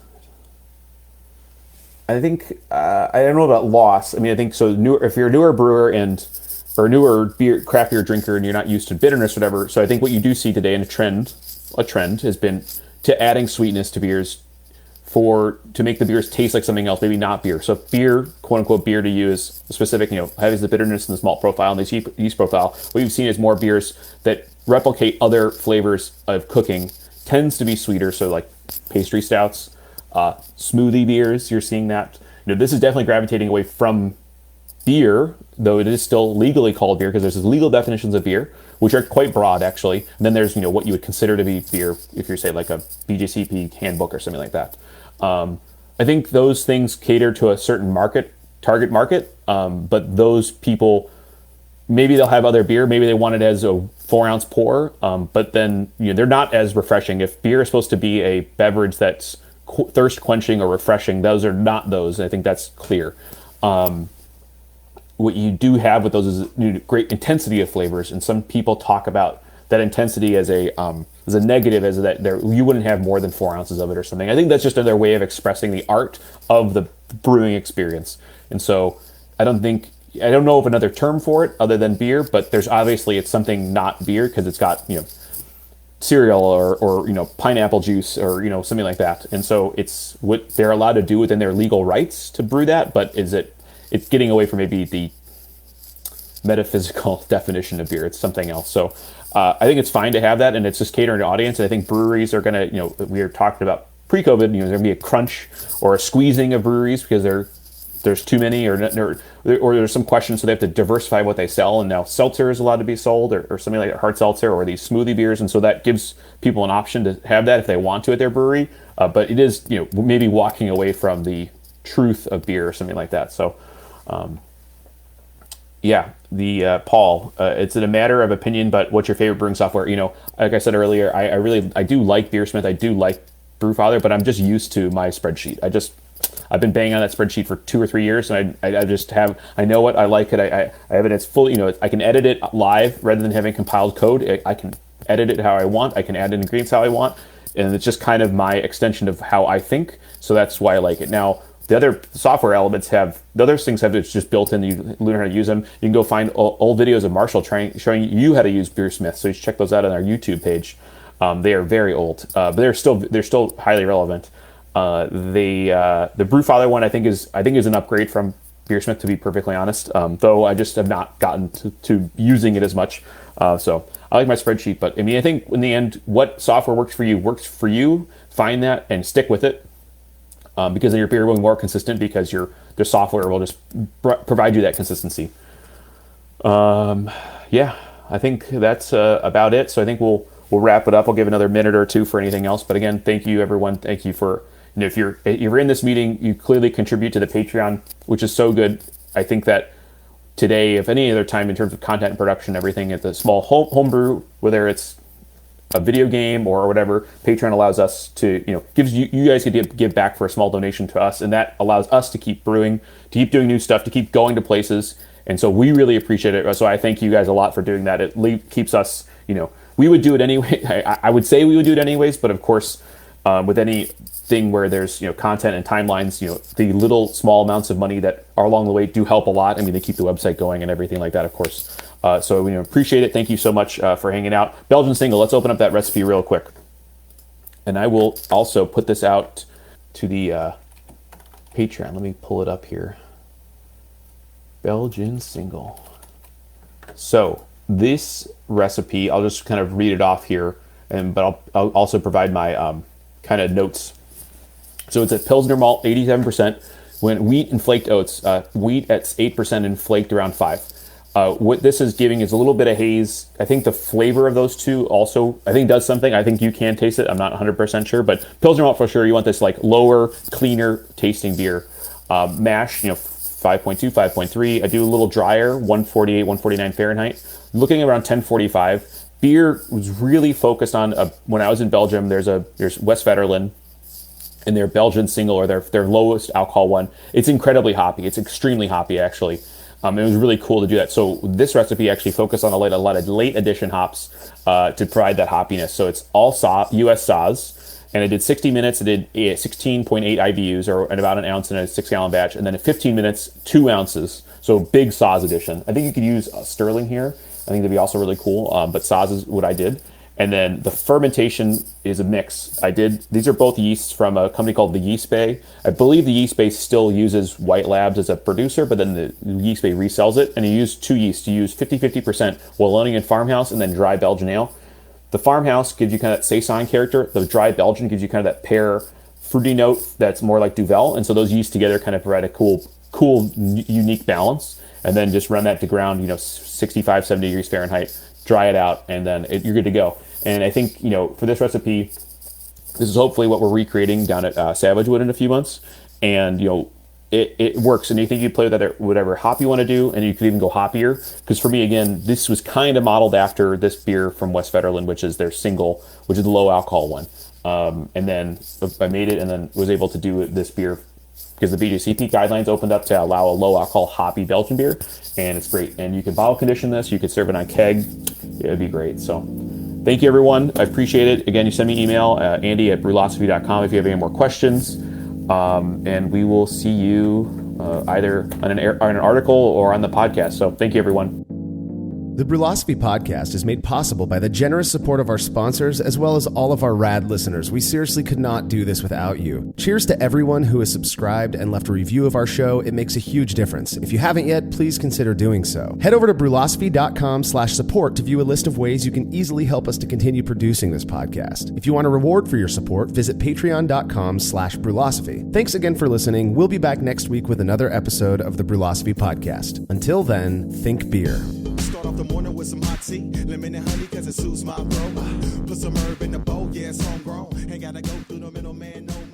I think I don't know about loss. I mean, I think so. If you're a newer brewer or a newer craft beer drinker, and you're not used to bitterness, or whatever. So I think what you do see today in a trend has been to adding sweetness to beers to make the beers taste like something else, maybe not beer. So beer, quote unquote, beer to you is specific. Has the bitterness and the malt profile and the yeast profile. What you've seen is more beers that replicate other flavors of cooking tends to be sweeter. So like pastry stouts. Smoothie beers, you're seeing that. This is definitely gravitating away from beer, though it is still legally called beer because there's legal definitions of beer, which are quite broad actually. And then there's what you would consider to be beer if you're say like a BJCP handbook or something like that. I think those things cater to a certain target market, but those people maybe they'll have other beer, maybe they want it as a 4-ounce pour, but then they're not as refreshing. If beer is supposed to be a beverage that's thirst quenching or refreshing, those are not those. I think that's clear. What you do have with those is great intensity of flavors, and some people talk about that intensity as a negative, as that you wouldn't have more than 4 ounces of it or something. I think that's just another way of expressing the art of the brewing experience. And so I don't know of another term for it other than beer, but there's obviously it's something not beer because it's got cereal or pineapple juice or something like that. And so it's what they're allowed to do within their legal rights to brew that, but it's getting away from maybe the metaphysical definition of beer. It's something else. So I think it's fine to have that, and it's just catering to audience. And I think breweries are going to, we were talking about pre-COVID, there's going to be a crunch or a squeezing of breweries because there's too many or there's some questions, so they have to diversify what they sell. And now seltzer is allowed to be sold or something like hard seltzer or these smoothie beers. And so that gives people an option to have that if they want to at their brewery. But it is, maybe walking away from the truth of beer or something like that. So, Paul, it's a matter of opinion, but what's your favorite brewing software? Like I said earlier, I do like Beersmith. I do like Brewfather, but I'm just used to my spreadsheet. I've been banging on that spreadsheet for 2 or 3 years, and I know it, I like it, I have it, it's fully, I can edit it live rather than having compiled code. I can edit it how I want, I can add in ingredients how I want, and it's just kind of my extension of how I think, so that's why I like it. Now, the other software elements it's just built in, you learn how to use them. You can go find old videos of Marshall showing you how to use Beersmith, so you should check those out on our YouTube page. They are very old, but they're still highly relevant. The Brewfather one I think is an upgrade from Beersmith, to be perfectly honest. Though I just have not gotten to using it as much. So I like my spreadsheet, but I think in the end, what software works for you. Find that and stick with it, because then your beer will be more consistent because the software will just provide you that consistency. I think that's about it. So I think we'll wrap it up. I'll give another minute or two for anything else. But again, thank you everyone. Thank you for. If you're in this meeting, you clearly contribute to the Patreon, which is so good. I think that today, if any other time in terms of content and production, everything at the small homebrew, whether it's a video game or whatever, Patreon allows us to, gives you guys get to give back for a small donation to us, and that allows us to keep brewing, to keep doing new stuff, to keep going to places, and so we really appreciate it. So I thank you guys a lot for doing that. It keeps us, we would do it anyway. I would say we would do it anyways, but of course, with anything where there's content and timelines, the little small amounts of money that are along the way do help a lot. They keep the website going and everything like that, of course. So we appreciate it. Thank you so much for hanging out. Belgian single. Let's open up that recipe real quick, and I will also put this out to the Patreon. Let me pull it up here. Belgian single. So this recipe, I'll just kind of read it off here, but I'll also provide my kind of notes. So it's a Pilsner malt, 87%. When wheat and flaked oats, wheat at 8% and flaked around 5%. What this is giving is a little bit of haze. I think the flavor of those two also, does something. I think you can taste it. I'm not 100% sure, but Pilsner malt for sure. You want this like lower, cleaner tasting beer. Mash, 5.2, 5.3. I do a little drier, 148, 149 Fahrenheit. looking around 1045, beer was really focused on, when I was in Belgium, there's Westvleteren, and their Belgian single, or their lowest alcohol one. It's incredibly hoppy. It's extremely hoppy, actually. It was really cool to do that. So this recipe actually focused on a lot of late addition hops to provide that hoppiness. So it's all U.S. Saaz, and I did 60 minutes. I did 16.8 IBUs, or at about an ounce in a 6-gallon batch, and then at 15 minutes, 2 ounces. So big Saaz edition. I think you could use Sterling here. I think that'd be also really cool. But Saaz is what I did. And then the fermentation is a mix. These are both yeasts from a company called the Yeast Bay. I believe the Yeast Bay still uses White Labs as a producer, but then the Yeast Bay resells it. And you use 2 yeasts. You use 50% Wallonian Farmhouse and then dry Belgian ale. The Farmhouse gives you kind of that Saison character. The dry Belgian gives you kind of that pear fruity note that's more like Duvel. And so those yeasts together kind of provide a cool, unique balance. And then just run that to ground, 65, 70 degrees Fahrenheit, dry it out, and then you're good to go. And I think, for this recipe, this is hopefully what we're recreating down at Savage Wood in a few months. And, it works. And you think you play with that, whatever hop you want to do, and you could even go hoppier. Because for me, again, this was kind of modeled after this beer from Westvleteren, which is their single, which is the low alcohol one. And then I made it and then was able to do this beer because the BJCP guidelines opened up to allow a low alcohol hoppy Belgian beer, and it's great. And you can bottle condition this, you could serve it on keg. It would be great. So thank you, everyone. I appreciate it. Again, you send me email, andy@brewlosophy.com if you have any more questions. And we will see you either on an article or on the podcast. So thank you, everyone. The Brewlosophy podcast is made possible by the generous support of our sponsors, as well as all of our rad listeners. We seriously could not do this without you. Cheers to everyone who has subscribed and left a review of our show. It makes a huge difference. If you haven't yet, please consider doing so. Head over to brewlosophy.com/support to view a list of ways you can easily help us to continue producing this podcast. If you want a reward for your support, visit patreon.com/brewlosophy. Thanks again for listening. We'll be back next week with another episode of the Brewlosophy podcast. Until then, think beer. Start off the morning with some hot tea, lemon and honey cause it suits my bro. Put some herb in the bowl, yeah, it's homegrown. Ain't gotta go through the middleman no more.